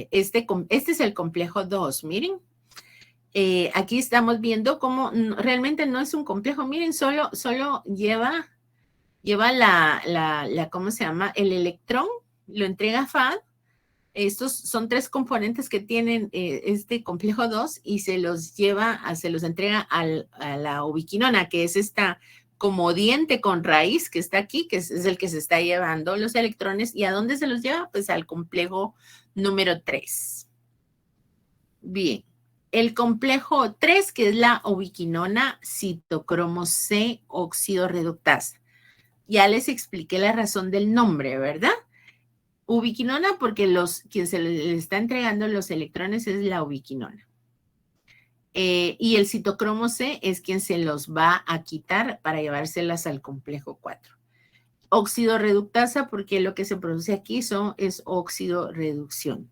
es el complejo 2, miren. Aquí estamos viendo cómo realmente no es un complejo. Miren, solo lleva ¿cómo se llama? El electrón, lo entrega FAD. Estos son 3 componentes que tienen este complejo 2 y se los entrega a la ubiquinona, que es esta como diente con raíz que está aquí, que es el que se está llevando los electrones. ¿Y a dónde se los lleva? Pues al complejo número 3. Bien. El complejo 3, que es la ubiquinona citocromo C óxido reductasa. Ya les expliqué la razón del nombre, ¿verdad? Ubiquinona porque quien se le está entregando los electrones es la ubiquinona. Y el citocromo C es quien se los va a quitar para llevárselas al complejo 4. Óxido reductasa porque lo que se produce aquí es óxido reducción.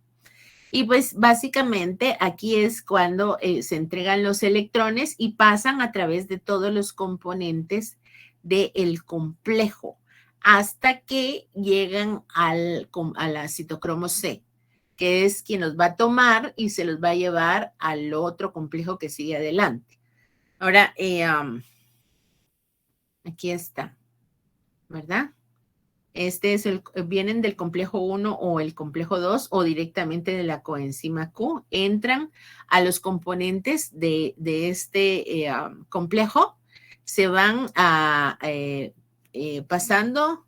Y pues básicamente aquí es cuando se entregan los electrones y pasan a través de todos los componentes del complejo hasta que llegan a la citocromo C, que es quien los va a tomar y se los va a llevar al otro complejo que sigue adelante. Ahora, aquí está, ¿verdad? Vienen del complejo 1 o el complejo 2 o directamente de la coenzima Q, entran a los componentes de este complejo, se van pasando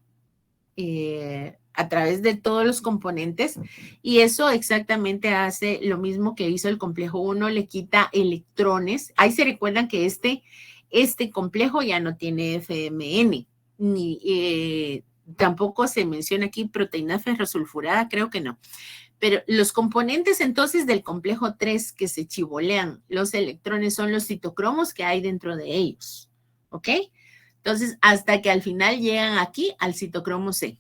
a través de todos los componentes, y eso exactamente hace lo mismo que hizo el complejo 1, le quita electrones. Ahí se recuerdan que este complejo ya no tiene FMN, ni tampoco se menciona aquí proteína ferrosulfurada, creo que no. Pero los componentes entonces del complejo 3 que se chivolean los electrones son los citocromos que hay dentro de ellos. ¿Ok? Entonces, hasta que al final llegan aquí al citocromo C.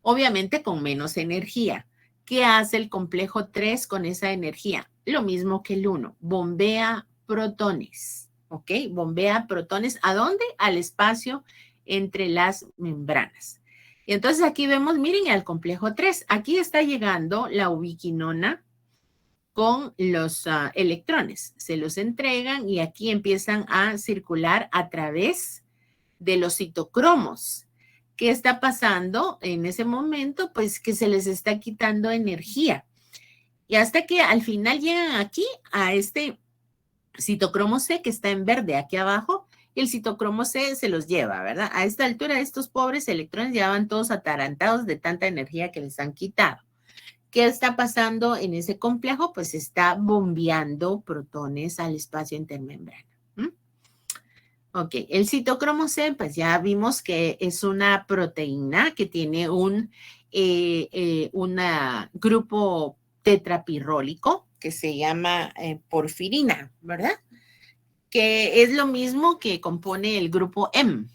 Obviamente con menos energía. ¿Qué hace el complejo 3 con esa energía? Lo mismo que el 1, bombea protones. ¿Ok? Bombea protones. ¿A dónde? Al espacio entre las membranas. Y entonces aquí vemos, miren, al complejo 3. Aquí está llegando la ubiquinona con los electrones. Se los entregan y aquí empiezan a circular a través de los citocromos. ¿Qué está pasando en ese momento? Pues que se les está quitando energía. Y hasta que al final llegan aquí a este citocromo C que está en verde aquí abajo, y el citocromo C se los lleva, ¿verdad? A esta altura estos pobres electrones ya van todos atarantados de tanta energía que les han quitado. ¿Qué está pasando en ese complejo? Pues está bombeando protones al espacio intermembrana. Ok, el citocromo C, pues ya vimos que es una proteína que tiene un grupo tetrapirrólico que se llama porfirina, ¿verdad? Que es lo mismo que compone el grupo M.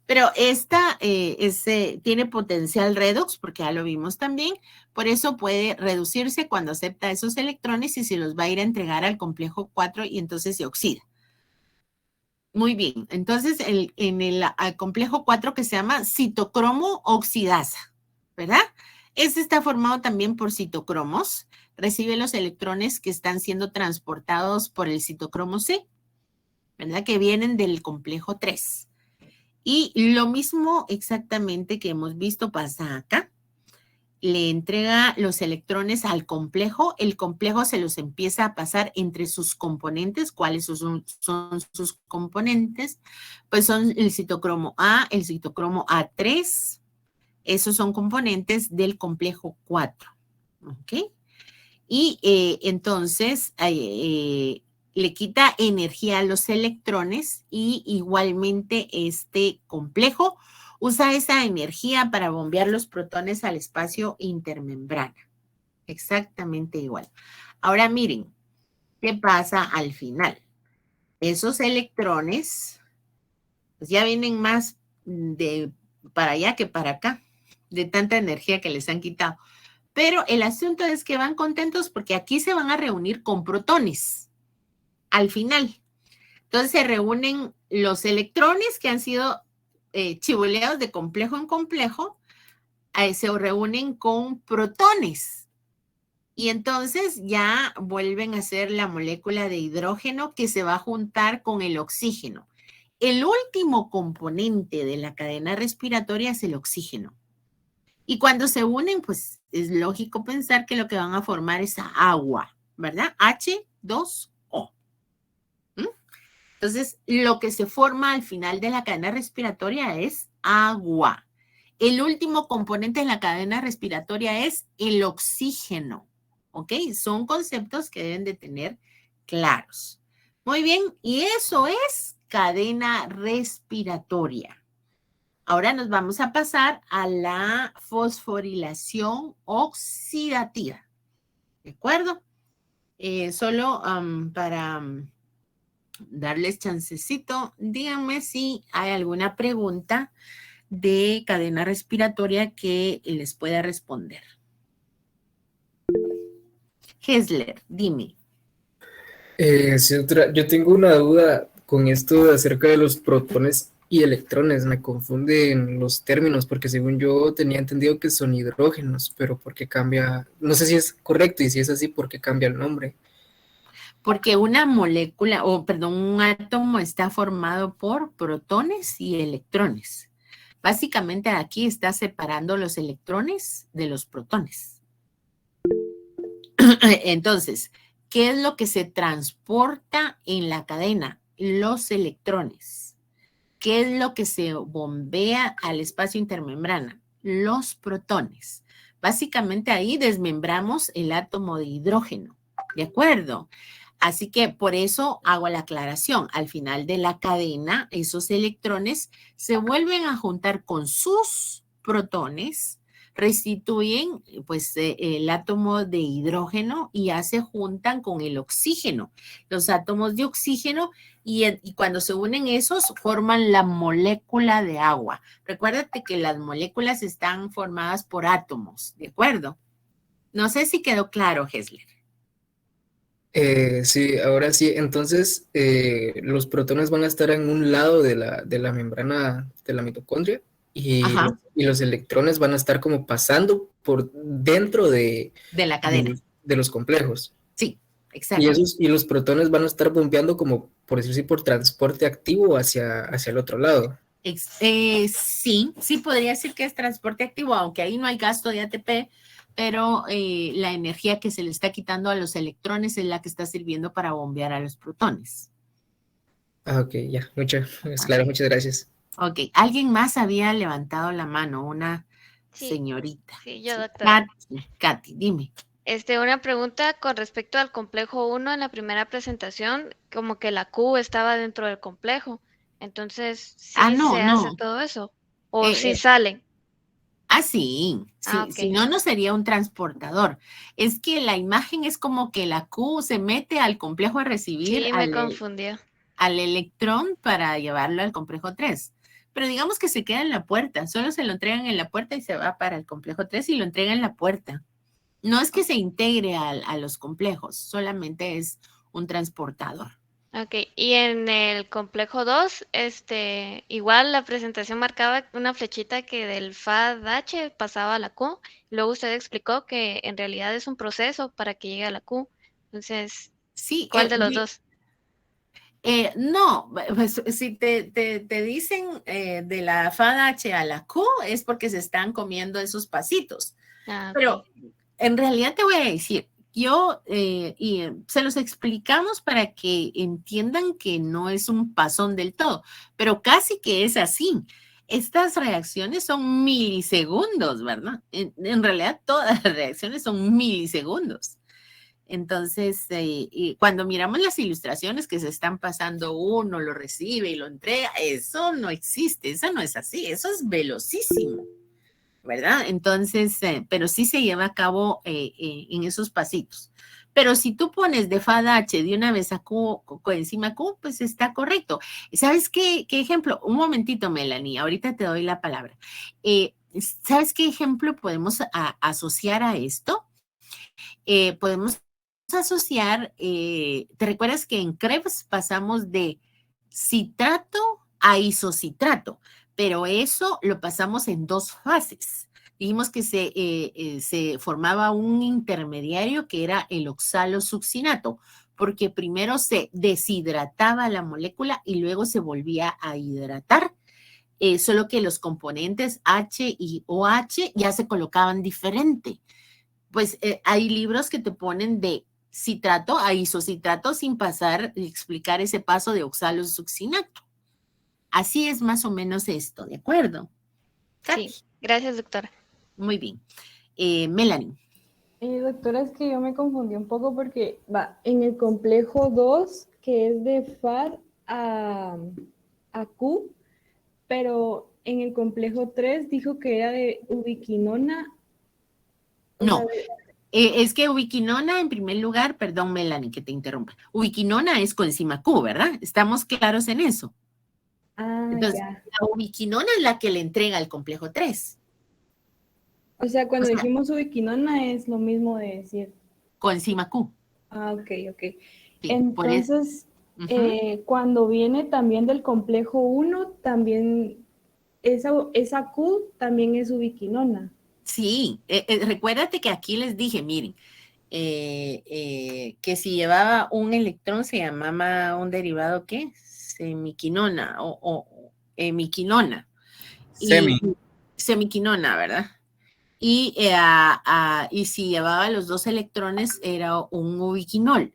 Pero esta tiene potencial redox, porque ya lo vimos también, por eso puede reducirse cuando acepta esos electrones y se los va a ir a entregar al complejo 4 y entonces se oxida. Muy bien, entonces en el al complejo 4 que se llama citocromo oxidasa, ¿verdad? Este está formado también por citocromos, recibe los electrones que están siendo transportados por el citocromo C, ¿verdad? Que vienen del complejo 3. Y lo mismo exactamente que hemos visto pasa acá. Le entrega los electrones al complejo, el complejo se los empieza a pasar entre sus componentes. ¿Cuáles son sus componentes? Pues son el citocromo A, el citocromo A3, esos son componentes del complejo 4, ¿ok? Y entonces le quita energía a los electrones y igualmente este complejo usa esa energía para bombear los protones al espacio intermembrana. Exactamente igual. Ahora miren, ¿qué pasa al final? Esos electrones pues ya vienen más para allá que para acá, de tanta energía que les han quitado. Pero el asunto es que van contentos porque aquí se van a reunir con protones al final. Entonces se reúnen los electrones que han sido chivoleados de complejo en complejo, se reúnen con protones. Y entonces ya vuelven a ser la molécula de hidrógeno que se va a juntar con el oxígeno. El último componente de la cadena respiratoria es el oxígeno. Y cuando se unen, pues es lógico pensar que lo que van a formar es agua, ¿verdad? H2O. ¿Mm? Entonces, lo que se forma al final de la cadena respiratoria es agua. El último componente de la cadena respiratoria es el oxígeno, ¿ok? Son conceptos que deben de tener claros. Muy bien, y eso es cadena respiratoria. Ahora nos vamos a pasar a la fosforilación oxidativa. ¿De acuerdo? Solo para darles chancecito, díganme si hay alguna pregunta de cadena respiratoria que les pueda responder. Hessler, dime. Sí, doctora, yo tengo una duda con esto acerca de los protones y electrones. Me confunden los términos porque según yo tenía entendido que son hidrógenos, pero ¿por qué cambia? No sé si es correcto y si es así, ¿por qué cambia el nombre? Porque una molécula, o perdón, un átomo está formado por protones y electrones. Básicamente aquí está separando los electrones de los protones. Entonces, ¿qué es lo que se transporta en la cadena? Los electrones. ¿Qué es lo que se bombea al espacio intermembrana? Los protones. Básicamente ahí desmembramos el átomo de hidrógeno. ¿De acuerdo? Así que por eso hago la aclaración. Al final de la cadena, esos electrones se vuelven a juntar con sus protones, restituyen pues el átomo de hidrógeno y ya se juntan con el oxígeno. Los átomos de oxígeno y cuando se unen esos forman la molécula de agua. Recuérdate que las moléculas están formadas por átomos, ¿de acuerdo? No sé si quedó claro, Hessler. Sí, ahora sí. Entonces, los protones van a estar en un lado de la membrana de la mitocondria Ajá, y los electrones van a estar como pasando por dentro de la cadena. de los complejos. Sí, exacto. Y los protones van a estar bombeando como, por decirlo así, por transporte activo hacia el otro lado. Sí podría decir que es transporte activo, aunque ahí no hay gasto de ATP, pero la energía que se le está quitando a los electrones es la que está sirviendo para bombear a los protones. Ah, ok, ya, es claro, Okay. muchas gracias. Ok, alguien más había levantado la mano, una Sí, señorita. sí, yo, Sí. doctora. Katy, dime. Una pregunta con respecto al complejo 1 en la primera presentación, como que la Q estaba dentro del complejo. Entonces, ¿sí No, se hace no. todo eso? ¿O sí Eh, salen? Sí, Ah, si ok. no, no sería un transportador. Es que la imagen es como que la Q se mete al complejo a recibir Sí, me confundió. al electrón para llevarlo al complejo 3. pero digamos que se queda en la puerta, solo se lo entregan en la puerta y se va para el complejo 3 y lo entregan en la puerta. No es que se integre a los complejos, solamente es un transportador. Ok, y en el complejo 2, igual la presentación marcaba una flechita que del FAD-H pasaba a la Q. Luego usted explicó que en realidad es un proceso para que llegue a la Q. Entonces, Sí, ¿cuál de los dos? no, pues si te dicen de la FAD-H a la Q es porque se están comiendo esos pasitos. Ah, Pero ok. en realidad te voy a decir, se los explicamos para que entiendan que no es un pasón del todo, pero casi que es así. Estas reacciones son milisegundos, ¿verdad? En realidad todas las reacciones son milisegundos. Entonces, y cuando miramos las ilustraciones que se están pasando, uno lo recibe y lo entrega, eso no existe, eso no es así, eso es velocísimo, ¿verdad? Entonces, pero sí se lleva a cabo en esos pasitos. Pero si tú pones de FAD-H de una vez a Q, encima Q, pues está correcto. ¿Sabes qué ejemplo? Un momentito, Melanie, ahorita te doy la palabra. ¿Sabes qué ejemplo podemos asociar a esto? Podemos asociar, ¿te recuerdas que en Krebs pasamos de citrato a isocitrato? Pero eso lo pasamos en dos fases. Dijimos que se formaba un intermediario que era el oxalosuccinato, porque primero se deshidrataba la molécula y luego se volvía a hidratar. Solo que los componentes H y OH ya se colocaban diferente. Pues hay libros que te ponen de citrato a isocitrato sin pasar y explicar ese paso de oxalosuccinato. Así es más o menos esto, ¿de acuerdo? Katy. Sí, gracias, doctora. Muy bien. Melanie. Doctora, es que yo me confundí un poco porque va en el complejo 2, que es de FAD a Q, pero en el complejo 3 dijo que era de ubiquinona. No, es que ubiquinona en primer lugar, perdón Melanie que te interrumpa, ubiquinona es coenzima Q, ¿verdad? ¿Estamos claros en eso? Entonces, Ya. la ubiquinona es la que le entrega el complejo 3. O sea, cuando O sea, dijimos ubiquinona es lo mismo de decir. coenzima Q. Ok. Sí, por eso. Entonces, cuando viene también del complejo 1, también esa Q también es ubiquinona. Sí, recuérdate que aquí les dije, miren, que si llevaba un electrón se llamaba un derivado, ¿qué? Semiquinona o hemiquinona. Semi. Y semiquinona, ¿verdad? Y si llevaba los dos electrones era un ubiquinol.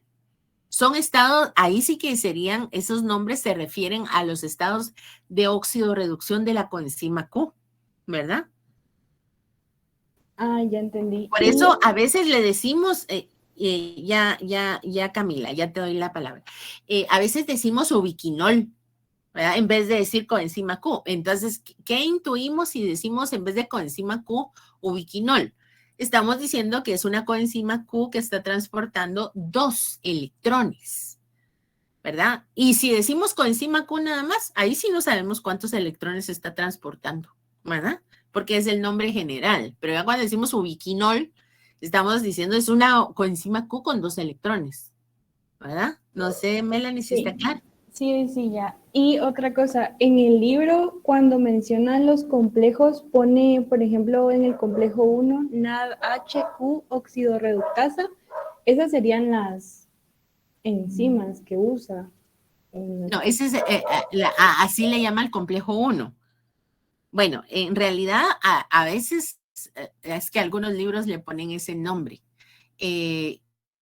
Son estados, ahí sí que serían, esos nombres se refieren a los estados de óxido-reducción de la coenzima Q, ¿verdad? Ya entendí. Por eso a veces le decimos, ya Camila, ya te doy la palabra. A veces decimos ubiquinol, ¿verdad? En vez de decir coenzima Q. Entonces, ¿qué intuimos si decimos en vez de coenzima Q, ubiquinol? Estamos diciendo que es una coenzima Q que está transportando 2 electrones, ¿verdad? Y si decimos coenzima Q nada más, ahí sí no sabemos cuántos electrones está transportando, ¿verdad? Porque es el nombre general. Pero ya cuando decimos ubiquinol, estamos diciendo es una coenzima Q con 2 electrones, ¿verdad? No sé, Melanie, si está claro. Sí, ya. Y otra cosa, en el libro, cuando mencionan los complejos, pone, por ejemplo, en el complejo 1, NADHQ, oxidorreductasa. Esas serían las enzimas que usa. No, ese es, así le llama el complejo 1. Bueno, en realidad a veces es que algunos libros le ponen ese nombre.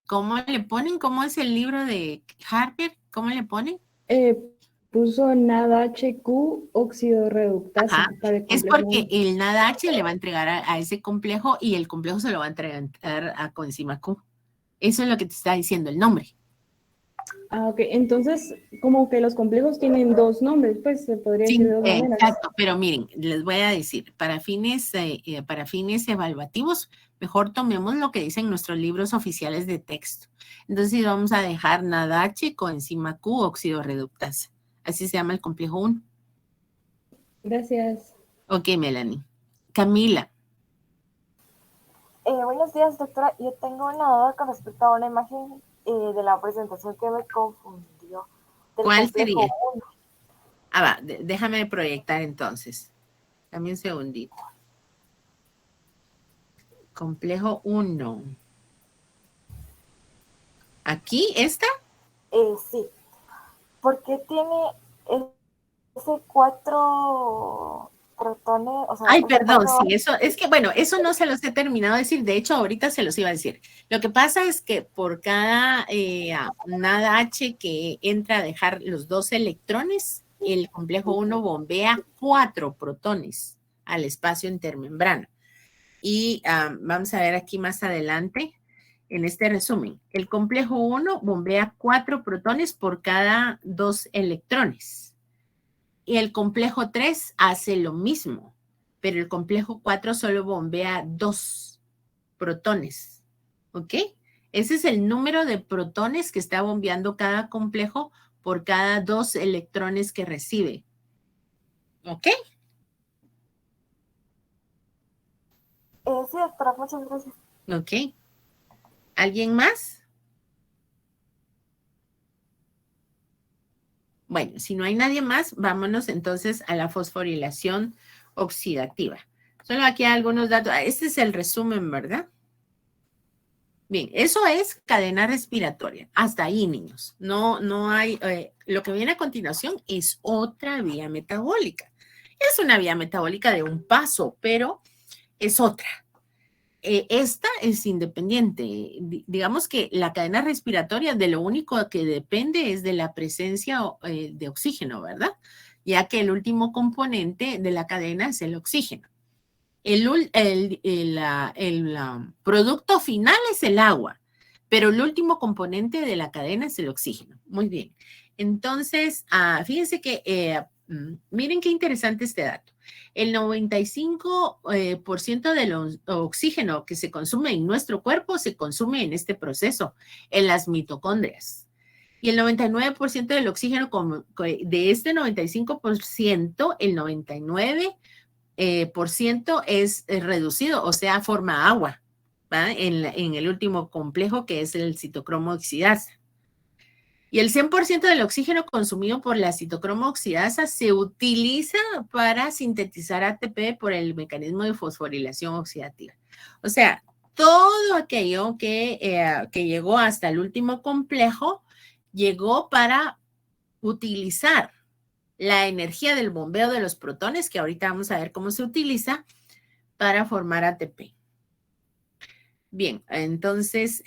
¿Cómo le ponen? ¿Cómo es el libro de Harper? ¿Cómo le ponen? Puso NADHQ, oxidorreductasa. Ajá. Para el Es complejo porque 1. el NADH le va a entregar a ese complejo y el complejo se lo va a entregar a coenzima Q. Eso es lo que te está diciendo el nombre. Ok. Entonces, como que los complejos tienen dos nombres, pues se podría decir Sí, de dos maneras. exacto, pero miren, les voy a decir, para fines evaluativos, mejor tomemos lo que dicen nuestros libros oficiales de texto. Entonces vamos a dejar NADH, coenzima Q, óxido reductasa. Así se llama el complejo 1. Gracias. Ok, Melanie. Camila. Buenos días, doctora. Yo tengo una duda con respecto a una imagen de la presentación que me confundió. Del ¿Cuál complejo sería? 1. Va, déjame proyectar entonces. Dame un segundito. Complejo 1. ¿Aquí está? Sí. ¿Por qué tiene ese 4 protones? O sea, Ay, ese perdón, 4. sí, eso es que, bueno, eso no se los he terminado de decir. De hecho, ahorita se los iba a decir. Lo que pasa es que por cada nada H que entra a dejar los 2 electrones, el complejo 1 bombea 4 protones al espacio intermembrana. Y vamos a ver aquí más adelante, en este resumen, el complejo 1 bombea 4 protones por cada 2 electrones. Y el complejo 3 hace lo mismo, pero el complejo 4 solo bombea 2 protones. ¿Ok? Ese es el número de protones que está bombeando cada complejo por cada 2 electrones que recibe. ¿Ok? Sí, doctora, muchas gracias. ¿Ok? ¿Alguien más? Bueno, si no hay nadie más, vámonos entonces a la fosforilación oxidativa. Solo aquí hay algunos datos. Este es el resumen, ¿verdad? Bien, eso es cadena respiratoria. Hasta ahí, niños. No hay, lo que viene a continuación es otra vía metabólica. Es una vía metabólica de un paso, pero es otra. Esta es independiente. Digamos que la cadena respiratoria de lo único que depende es de la presencia de oxígeno, ¿verdad? Ya que el último componente de la cadena es el oxígeno. El producto final es el agua, pero el último componente de la cadena es el oxígeno. Muy bien. Entonces, fíjense que, miren qué interesante este dato. El 95% del oxígeno que se consume en nuestro cuerpo se consume en este proceso, en las mitocondrias. Y el 99% del oxígeno, de este 95%, el 99% es reducido, o sea, forma agua, ¿va? En el último complejo que es el citocromo oxidasa. Y el 100% del oxígeno consumido por la citocromo oxidasa se utiliza para sintetizar ATP por el mecanismo de fosforilación oxidativa. O sea, todo aquello que llegó hasta el último complejo llegó para utilizar la energía del bombeo de los protones, que ahorita vamos a ver cómo se utiliza, para formar ATP. Bien, entonces,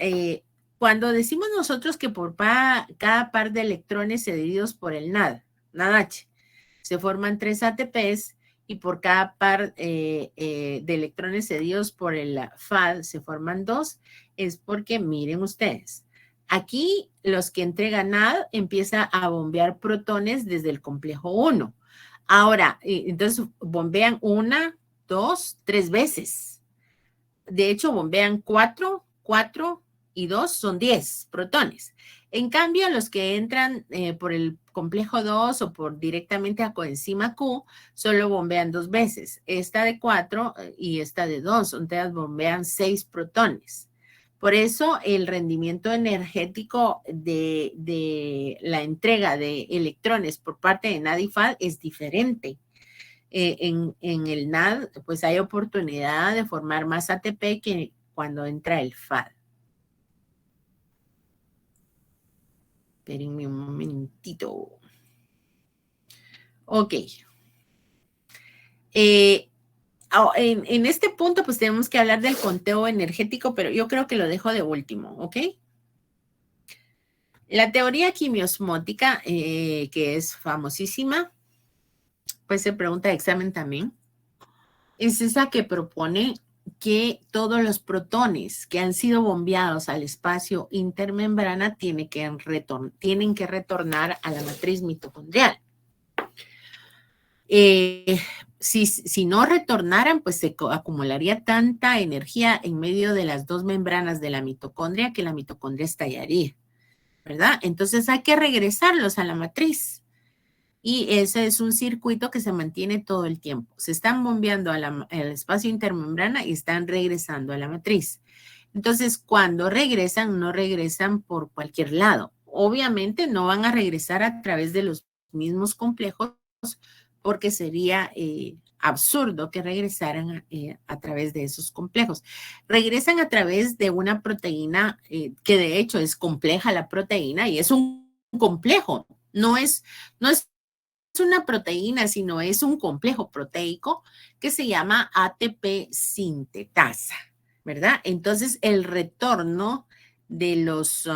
cuando decimos nosotros que por cada par de electrones cedidos por el NAD H, se forman 3 ATPs y por cada par de electrones cedidos por el FAD se forman 2, es porque, miren ustedes, aquí los que entregan NAD empieza a bombear protones desde el complejo 1. Ahora, entonces bombean 1, 2, 3 veces. De hecho, bombean 4 y 2 son 10 protones. En cambio, los que entran por el complejo 2 o por directamente a coenzima Q, solo bombean 2 veces. Esta de 4 y esta de 2, entonces bombean 6 protones. Por eso el rendimiento energético de la entrega de electrones por parte de NAD y FAD es diferente. En el NAD, pues hay oportunidad de formar más ATP que cuando entra el FAD. Espérenme un momentito. Ok. En este punto, pues tenemos que hablar del conteo energético, pero yo creo que lo dejo de último, ¿ok? La teoría quimiosmótica, que es famosísima, pues se pregunta de examen también, es esa que propone que todos los protones que han sido bombeados al espacio intermembrana tienen que retornar a la matriz mitocondrial. Si no retornaran, pues se acumularía tanta energía en medio de las 2 membranas de la mitocondria que la mitocondria estallaría, ¿verdad? Entonces hay que regresarlos a la matriz. Y ese es un circuito que se mantiene todo el tiempo. Se están bombeando al espacio intermembrana y están regresando a la matriz. Entonces, cuando regresan, no regresan por cualquier lado. Obviamente no van a regresar a través de los mismos complejos porque sería absurdo que regresaran a través de esos complejos. Regresan a través de una proteína que de hecho es compleja la proteína y es un complejo. No es una proteína, sino es un complejo proteico que se llama ATP sintetasa, ¿verdad? Entonces, el retorno de los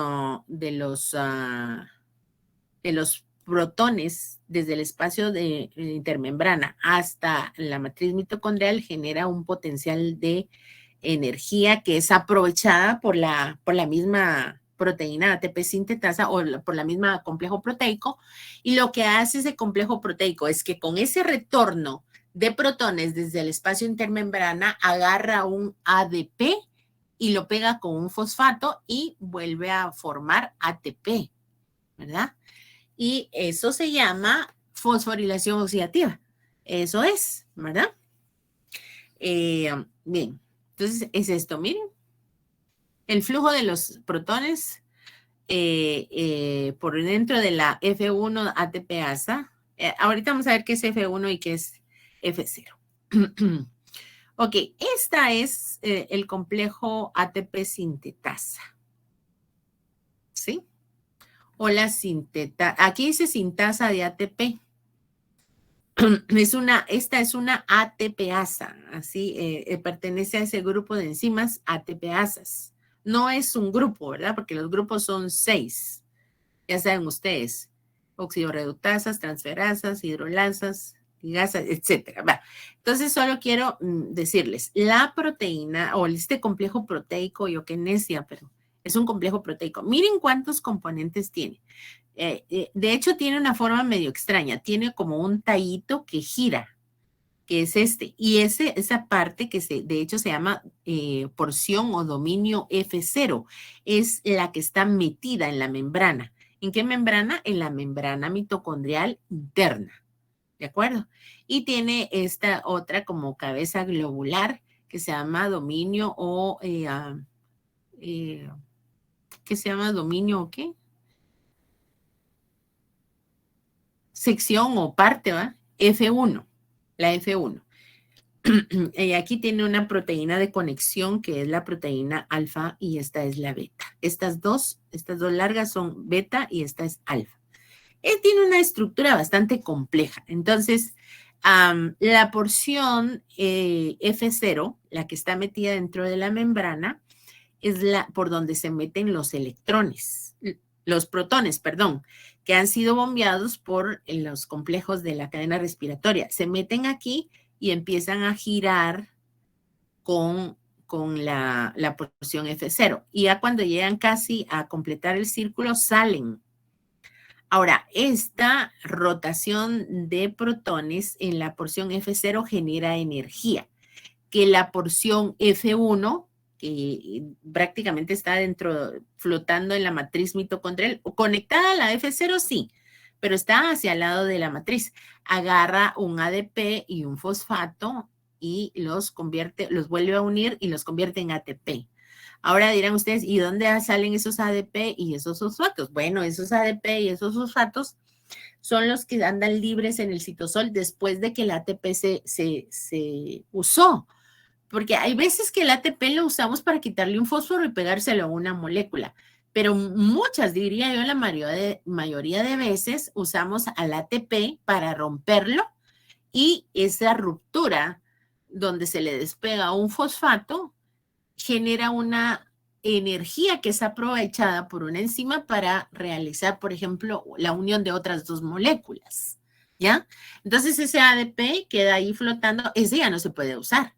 protones desde el espacio de intermembrana hasta la matriz mitocondrial genera un potencial de energía que es aprovechada por la misma proteína ATP sintetasa o por la misma complejo proteico. Y lo que hace ese complejo proteico es que con ese retorno de protones desde el espacio intermembrana agarra un ADP y lo pega con un fosfato y vuelve a formar ATP, ¿verdad? Y eso se llama fosforilación oxidativa. Eso es, ¿verdad? Bien, entonces es esto, miren. El flujo de los protones por dentro de la F1 ATPasa. Ahorita vamos a ver qué es F1 y qué es F0. Ok, esta es el complejo ATP sintetasa. ¿Sí? O la sinteta. Aquí dice sintasa de ATP. Esta es una ATPasa, así pertenece a ese grupo de enzimas ATPasas. No es un grupo, ¿verdad? Porque los grupos son 6. Ya saben ustedes, oxidorreductasas, transferasas, hidrolasas, ligasas, etcétera. Va. Entonces, solo quiero decirles, la proteína o este complejo proteico, yo qué necia, pero es un complejo proteico. Miren cuántos componentes tiene. De hecho, tiene una forma medio extraña. Tiene como un tallito que gira, que es este. Y esa parte que de hecho se llama porción o dominio F0, es la que está metida en la membrana. ¿En qué membrana? En la membrana mitocondrial interna. ¿De acuerdo? Y tiene esta otra como cabeza globular que se llama dominio o... ¿qué se llama dominio o qué? Sección o parte, ¿va? F1, la F1. Y aquí tiene una proteína de conexión que es la proteína alfa y esta es la beta. Estas dos largas son beta y esta es alfa. Tiene una estructura bastante compleja. Entonces, la porción F0, la que está metida dentro de la membrana, es por donde se meten los electrones, los protones, perdón, que han sido bombeados por los complejos de la cadena respiratoria. Se meten aquí y empiezan a girar con la porción F0. Y ya cuando llegan casi a completar el círculo, salen. Ahora, esta rotación de protones en la porción F0 genera energía, que la porción F1, que prácticamente está flotando en la matriz mitocondrial, o conectada a la F0, sí, pero está hacia el lado de la matriz. Agarra un ADP y un fosfato y los vuelve a unir y los convierte en ATP. Ahora dirán ustedes, ¿y dónde salen esos ADP y esos fosfatos? Bueno, esos ADP y esos fosfatos son los que andan libres en el citosol después de que el ATP se usó. Porque hay veces que el ATP lo usamos para quitarle un fósforo y pegárselo a una molécula, pero muchas, diría yo, la mayoría de veces usamos al ATP para romperlo y esa ruptura donde se le despega un fosfato genera una energía que es aprovechada por una enzima para realizar, por ejemplo, la unión de otras dos moléculas, ¿ya? Entonces ese ADP queda ahí flotando, ese ya no se puede usar,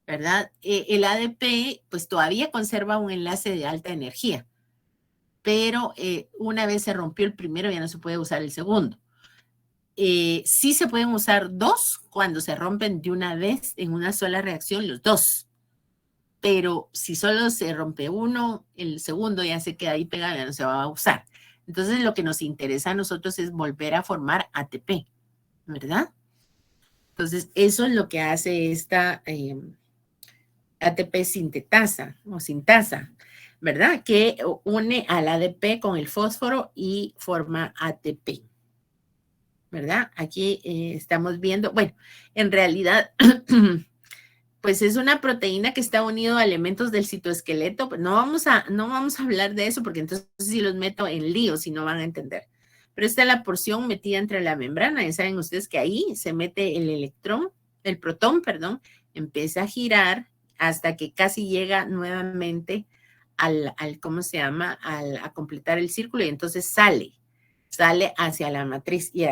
¿verdad? El ADP pues todavía conserva un enlace de alta energía, pero una vez se rompió el primero ya no se puede usar el segundo. Sí se pueden usar dos cuando se rompen de una vez en una sola reacción los dos, pero si solo se rompe uno, el segundo ya se queda ahí pegado, ya no se va a usar. Entonces, lo que nos interesa a nosotros es volver a formar ATP, ¿verdad? Entonces, eso es lo que hace esta ATP sintetasa o sintasa, ¿verdad? Que une al ADP con el fósforo y forma ATP, ¿verdad? Aquí estamos viendo, bueno, en realidad, pues es una proteína que está unido a elementos del citoesqueleto. No vamos a hablar de eso porque entonces sí los meto en lío si no van a entender. Pero esta es la porción metida entre la membrana. Ya saben ustedes que ahí se mete el protón, empieza a girar hasta que casi llega nuevamente ¿cómo se llama? A completar el círculo y entonces sale hacia la matriz. Y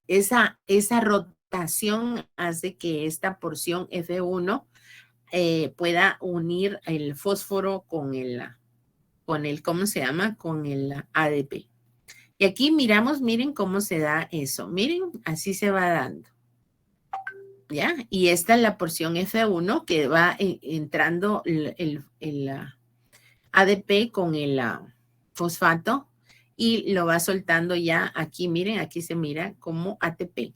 esa rotación hace que esta porción F1 pueda unir el fósforo con el, ¿cómo se llama? Con el ADP. Y aquí miren cómo se da eso. Miren, así se va dando. ¿Ya? Y esta es la porción F1 que va entrando el ADP con el fosfato y lo va soltando ya aquí. Miren, aquí se mira como ATP.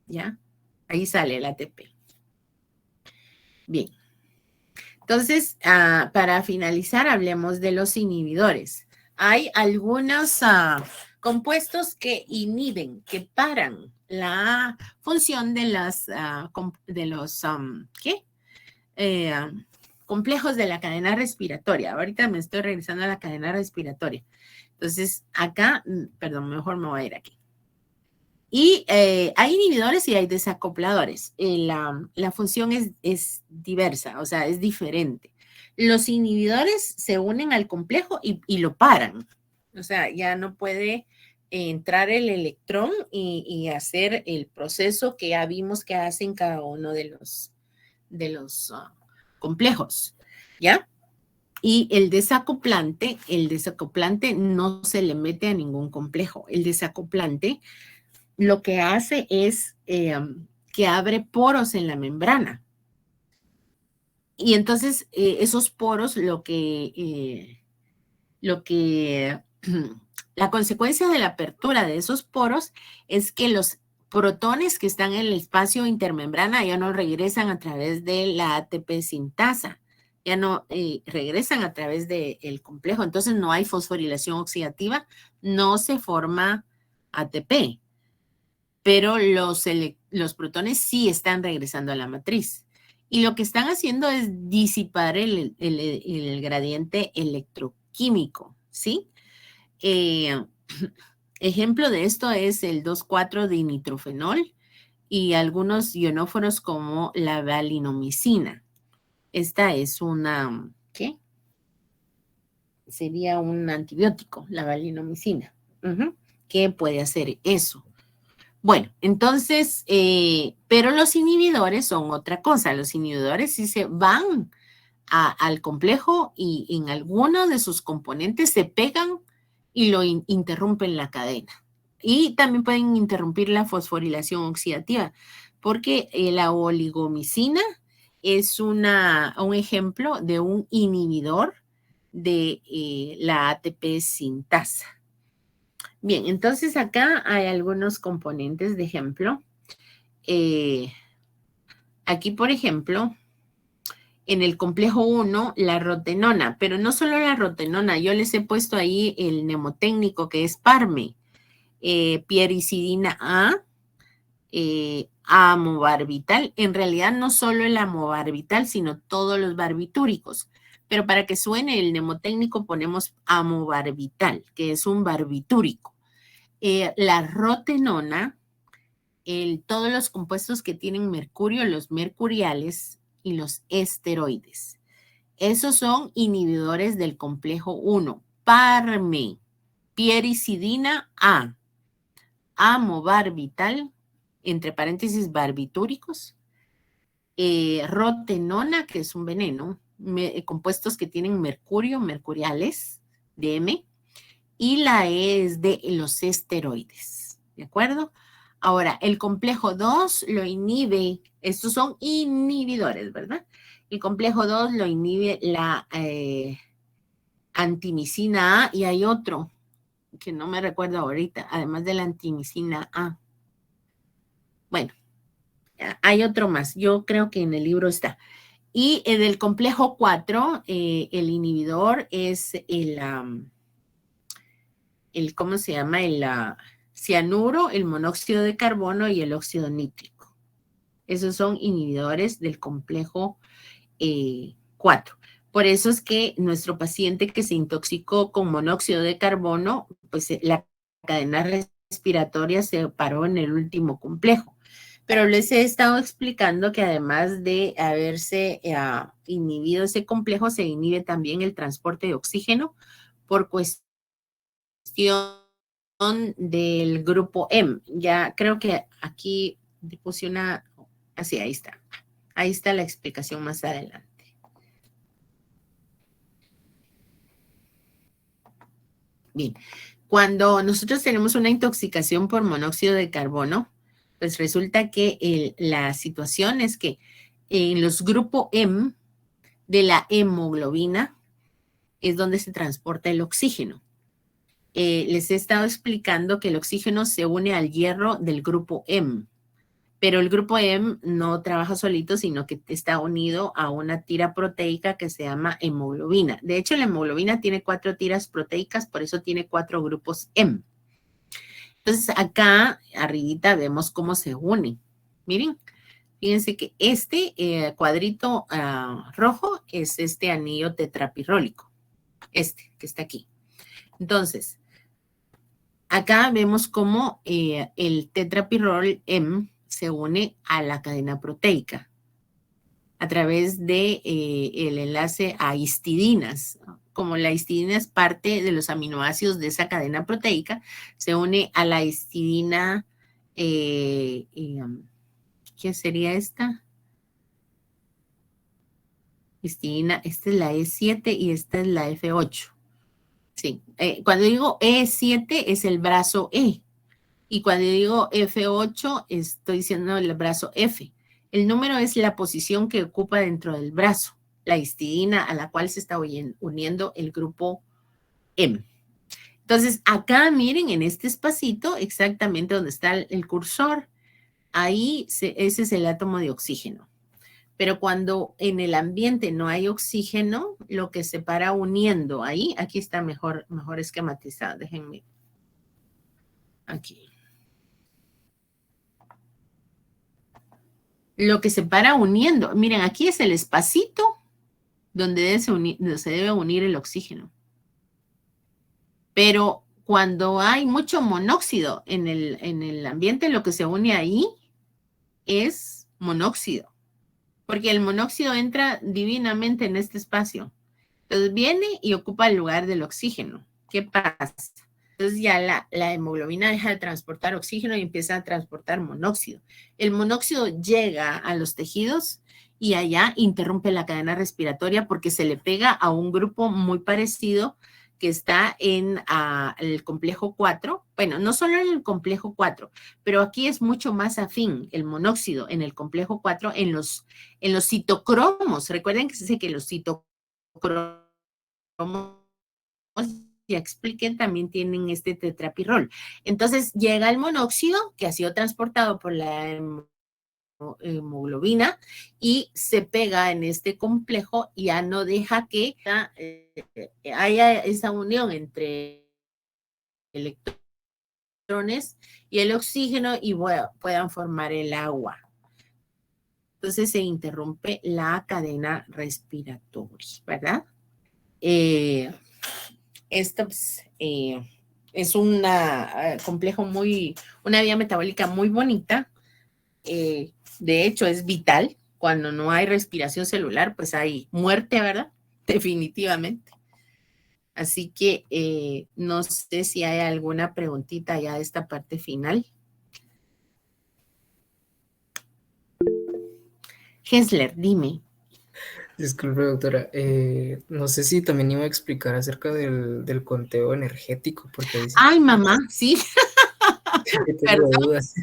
¿Ya? Ahí sale el ATP. Bien. Entonces, para finalizar, hablemos de los inhibidores. Hay algunos compuestos que inhiben, que paran la función de los complejos de la cadena respiratoria. Ahorita me estoy regresando a la cadena respiratoria. Entonces, acá, perdón, mejor me voy a ir aquí. Y hay inhibidores y hay desacopladores. La función es diversa, o sea, es diferente. Los inhibidores se unen al complejo y lo paran. O sea, ya no puede entrar el electrón y hacer el proceso que ya vimos que hacen cada uno de los complejos, ¿ya? Y el desacoplante no se le mete a ningún complejo. El desacoplante lo que hace es que abre poros en la membrana. Y entonces esos poros la consecuencia de la apertura de esos poros es que los protones que están en el espacio intermembrana ya no regresan a través de la ATP sintasa, ya no regresan a través del complejo. Entonces no hay fosforilación oxidativa, no se forma ATP. Pero los protones sí están regresando a la matriz. Y lo que están haciendo es disipar el gradiente electroquímico, ¿sí? Ejemplo de esto es el 2,4-dinitrofenol y algunos ionóforos como la valinomicina. Esta es una, ¿qué? Sería un antibiótico, la valinomicina, que puede hacer eso. Bueno, entonces, pero los inhibidores son otra cosa. Los inhibidores sí se van al complejo y en alguno de sus componentes se pegan y lo interrumpen la cadena. Y también pueden interrumpir la fosforilación oxidativa, porque la oligomicina es un ejemplo de un inhibidor de la ATP sintasa. Bien, entonces acá hay algunos componentes de ejemplo. Aquí, por ejemplo, en el complejo 1, la rotenona, pero no solo la rotenona, yo les he puesto ahí el mnemotécnico que es PARME, piericidina A, amobarbital, en realidad no solo el amobarbital, sino todos los barbitúricos, pero para que suene el mnemotécnico ponemos amobarbital, que es un barbitúrico. La rotenona, todos los compuestos que tienen mercurio, los mercuriales y los esteroides. Esos son inhibidores del complejo 1. PARME, piericidina A, amobarbital, entre paréntesis barbitúricos, rotenona, que es un veneno, compuestos que tienen mercurio, mercuriales, DM, y la E es de los esteroides, ¿de acuerdo? Ahora, el complejo 2 lo inhibe, estos son inhibidores, ¿verdad? El complejo 2 lo inhibe la antimicina A y hay otro que no me recuerdo ahorita, además de la antimicina A. Bueno, hay otro más. Yo creo que en el libro está. Y del complejo 4, el inhibidor es ¿cómo se llama? El cianuro, el monóxido de carbono y el óxido nítrico. Esos son inhibidores del complejo 4. Por eso es que nuestro paciente que se intoxicó con monóxido de carbono, pues la cadena respiratoria se paró en el último complejo. Pero les he estado explicando que además de haberse inhibido ese complejo, se inhibe también el transporte de oxígeno por cuestión del grupo M. Ya creo que aquí puse una, así, ahí está. Ahí está la explicación más adelante. Bien, cuando nosotros tenemos una intoxicación por monóxido de carbono, pues resulta que la situación es que en los grupos M de la hemoglobina es donde se transporta el oxígeno. Les he estado explicando que el oxígeno se une al hierro del grupo M, pero el grupo M no trabaja solito, sino que está unido a una tira proteica que se llama hemoglobina. De hecho, la hemoglobina tiene 4 tiras proteicas, por eso tiene 4 grupos M. Entonces, acá arribita vemos cómo se unen. Miren, fíjense que este cuadrito rojo es este anillo tetrapirrólico, este que está aquí. Entonces, acá vemos cómo el tetrapirrol M se une a la cadena proteica a través de el enlace a histidinas. Como la histidina es parte de los aminoácidos de esa cadena proteica, se une a la histidina, ¿qué sería esta? Histidina, esta es la E7 y esta es la F8. Sí, cuando digo E7 es el brazo E. Y cuando digo F8, estoy diciendo el brazo F. El número es la posición que ocupa dentro del brazo, la histidina a la cual se está uniendo el grupo M. Entonces, acá miren en este espacito, exactamente donde está el cursor, ahí ese es el átomo de oxígeno. Pero cuando en el ambiente no hay oxígeno, lo que se para uniendo ahí, aquí está mejor esquematizado, déjenme. Aquí. Lo que se para uniendo, miren, aquí es el espacito donde se debe unir el oxígeno. Pero cuando hay mucho monóxido en el ambiente, lo que se une ahí es monóxido. Porque el monóxido entra divinamente en este espacio. Entonces viene y ocupa el lugar del oxígeno. ¿Qué pasa? Entonces ya la hemoglobina deja de transportar oxígeno y empieza a transportar monóxido. El monóxido llega a los tejidos y allá interrumpe la cadena respiratoria porque se le pega a un grupo muy parecido que está en el complejo 4. Bueno, no solo en el complejo 4, pero aquí es mucho más afín el monóxido en el complejo 4 en los citocromos. Recuerden que se dice que los citocromos, ya expliquen, también tienen este tetrapirrol. Entonces llega el monóxido que ha sido transportado por la hemoglobina y se pega en este complejo y ya no deja que haya esa unión entre electrones y el oxígeno y puedan formar el agua. Entonces se interrumpe la cadena respiratoria, ¿verdad? Esto pues, es un complejo una vía metabólica muy bonita. De hecho, es vital. Cuando no hay respiración celular, pues hay muerte, ¿verdad? Definitivamente. Así que no sé si hay alguna preguntita ya de esta parte final. Hensler, dime. Disculpe, doctora. No sé si también iba a explicar acerca del conteo energético, porque dice Ay, mamá, sí. que tengo Perdón, dudas.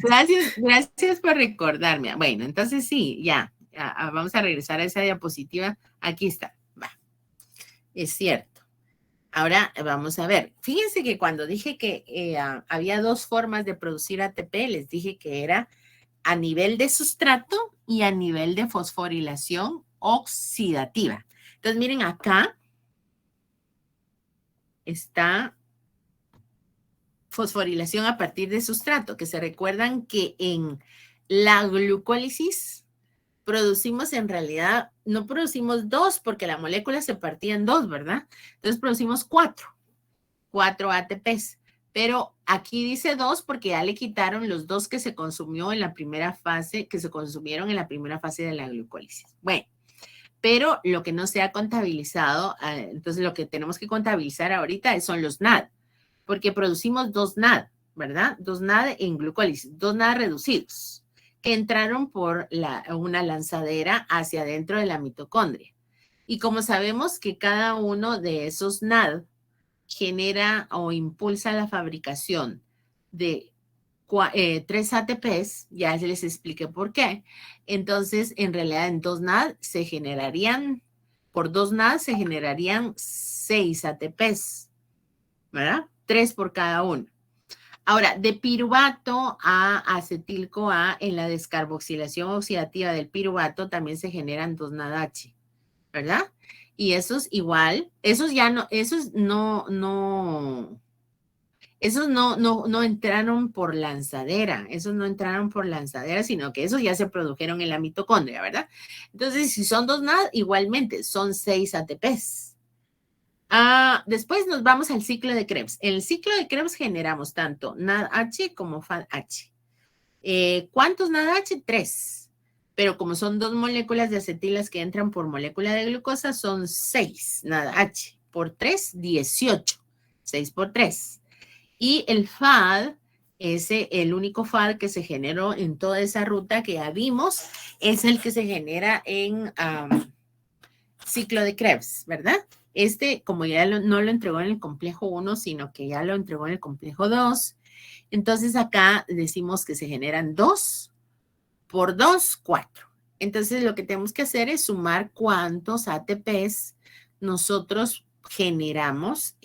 gracias por recordarme. Bueno, entonces sí, ya, vamos a regresar a esa diapositiva. Aquí está, va. Es cierto. Ahora vamos a ver. Fíjense que cuando dije que había dos formas de producir ATP, les dije que era a nivel de sustrato y a nivel de fosforilación oxidativa. Entonces, miren acá está fosforilación a partir de sustrato, que se recuerdan que en la glucólisis producimos en realidad, no producimos dos porque la molécula se partía en dos, ¿verdad? Entonces producimos cuatro ATPs. Pero aquí dice dos porque ya le quitaron los dos que se consumió en la primera fase, que se consumieron en la primera fase de la glucólisis. Bueno, pero lo que no se ha contabilizado, entonces lo que tenemos que contabilizar ahorita son los NAD, porque producimos dos NAD, ¿verdad? Dos NAD en glucólisis, dos NAD reducidos, que entraron por una lanzadera hacia adentro de la mitocondria. Y como sabemos que cada uno de esos NAD genera o impulsa la fabricación de 3 ATPs, ya les expliqué por qué. Entonces, en realidad, en 2 NAD se generarían, por 2 NAD se generarían 6 ATPs, ¿verdad? 3 por cada uno. Ahora, de piruvato a acetil-CoA, en la descarboxilación oxidativa del piruvato también se generan 2 NADH, ¿verdad? Y esos igual, esos no entraron por lanzadera, sino que esos ya se produjeron en la mitocondria, ¿verdad? Entonces, si son 2 NAD, igualmente son 6 ATPs. Después nos vamos al ciclo de Krebs. En el ciclo de Krebs generamos tanto NADH como FADH. ¿Cuántos NADH? 3. Pero como son 2 moléculas de acetilas que entran por molécula de glucosa, son 6 NADH. Por 3, 18. 6 por 3. Y el FAD, el único FAD que se generó en toda esa ruta que ya vimos, es el que se genera en ciclo de Krebs, ¿verdad? Como ya no lo entregó en el complejo 1, sino que ya lo entregó en el complejo 2, entonces acá decimos que se generan 2 por 2, 4. Entonces lo que tenemos que hacer es sumar cuántos ATPs nosotros generamos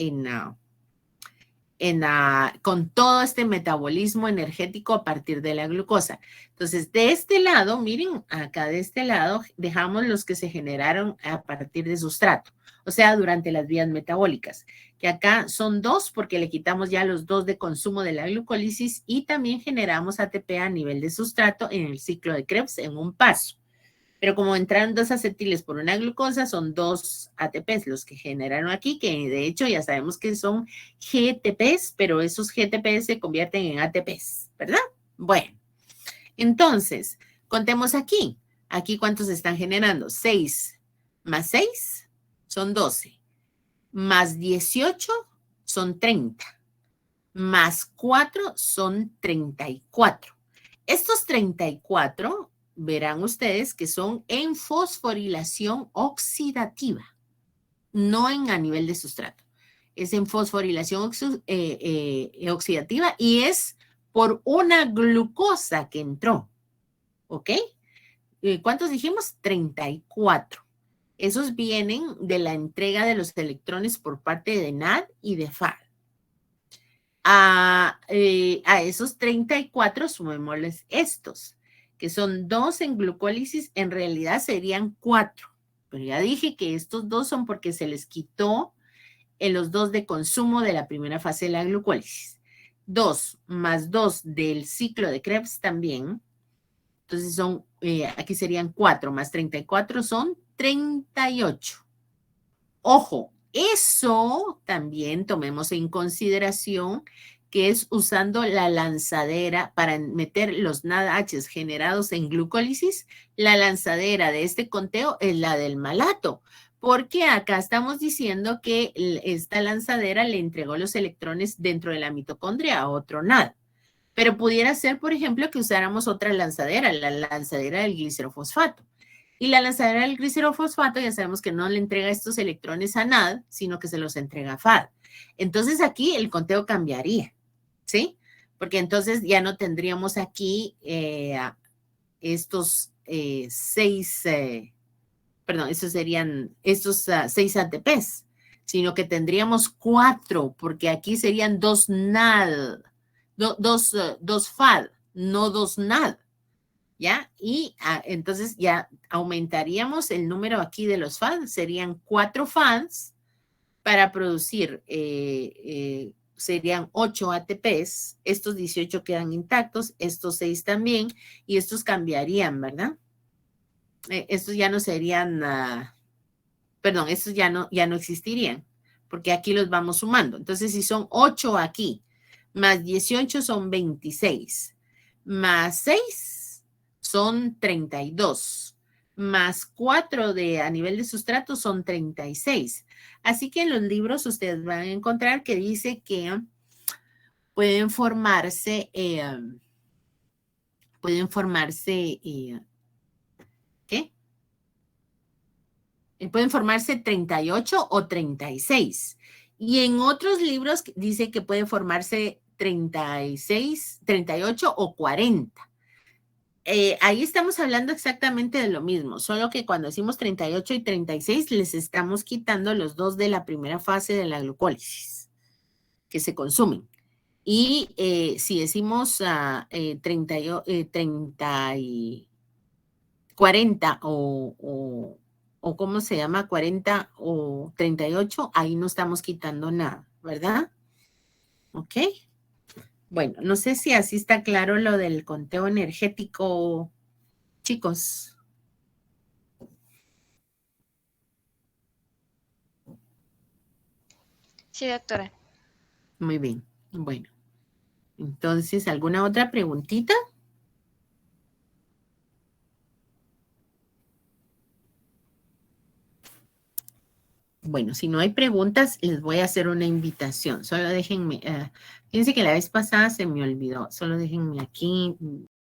con todo este metabolismo energético a partir de la glucosa. Entonces, de este lado, miren, acá de este lado, dejamos los que se generaron a partir de sustrato, o sea, durante las vías metabólicas, que acá son 2 porque le quitamos ya los 2 de consumo de la glucólisis y también generamos ATP a nivel de sustrato en el ciclo de Krebs en un paso. Pero como entraron 2 acetiles por una glucosa, son 2 ATPs los que generaron aquí, que de hecho ya sabemos que son GTPs, pero esos GTPs se convierten en ATPs, ¿verdad? Bueno, entonces, contemos aquí. Aquí, ¿cuántos están generando? 6 más 6 son 12. Más 18 son 30. Más 4 son 34. Estos 34 verán ustedes que son en fosforilación oxidativa, no a nivel de sustrato. Es en fosforilación oxidativa y es por una glucosa que entró. ¿Ok? ¿Cuántos dijimos? 34. Esos vienen de la entrega de los electrones por parte de NAD y de FAD. A esos 34 sumémosles estos, que son 2 en glucólisis, en realidad serían 4. Pero ya dije que estos 2 son porque se les quitó en los 2 de consumo de la primera fase de la glucólisis. 2 más 2 del ciclo de Krebs también. Entonces son, aquí serían 4 más 34 son 38. Ojo, eso también tomemos en consideración que es usando la lanzadera para meter los NADH generados en glucólisis. La lanzadera de este conteo es la del malato, porque acá estamos diciendo que esta lanzadera le entregó los electrones dentro de la mitocondria a otro NAD. Pero pudiera ser, por ejemplo, que usáramos otra lanzadera, la lanzadera del glicerofosfato. Y la lanzadera del glicerofosfato ya sabemos que no le entrega estos electrones a NAD, sino que se los entrega a FAD. Entonces aquí el conteo cambiaría, ¿sí? Porque entonces ya no tendríamos aquí estos 6, esos serían estos 6 ATPs, sino que tendríamos 4, porque aquí serían 2 NAD, 2 FAD, no 2 NAD, ¿ya? Y entonces ya aumentaríamos el número aquí de los FAD, serían 4 FADs para producir, serían 8 ATPs, estos 18 quedan intactos, estos 6 también, y estos cambiarían, ¿verdad? Estos ya no serían, perdón, estos ya no existirían, porque aquí los vamos sumando. Entonces, si son 8 aquí, más 18 son 26, más 6 son 32, más 4 a nivel de sustrato son 36. Así que en los libros ustedes van a encontrar que dice que pueden formarse, ¿qué? Pueden formarse 38 o 36. Y en otros libros dice que puede formarse 36, 38 o 40. Ahí estamos hablando exactamente de lo mismo, solo que cuando decimos 38 y 36 les estamos quitando los 2 de la primera fase de la glucólisis que se consumen. Y si decimos 30 y 40 o ¿cómo se llama? 40 o 38, ahí no estamos quitando nada, ¿verdad? ¿Ok? Bueno, no sé si así está claro lo del conteo energético, chicos. Sí, doctora. Muy bien, bueno. Entonces, ¿alguna otra preguntita? Bueno, si no hay preguntas, les voy a hacer una invitación. Solo déjenme, fíjense que la vez pasada se me olvidó. Solo déjenme aquí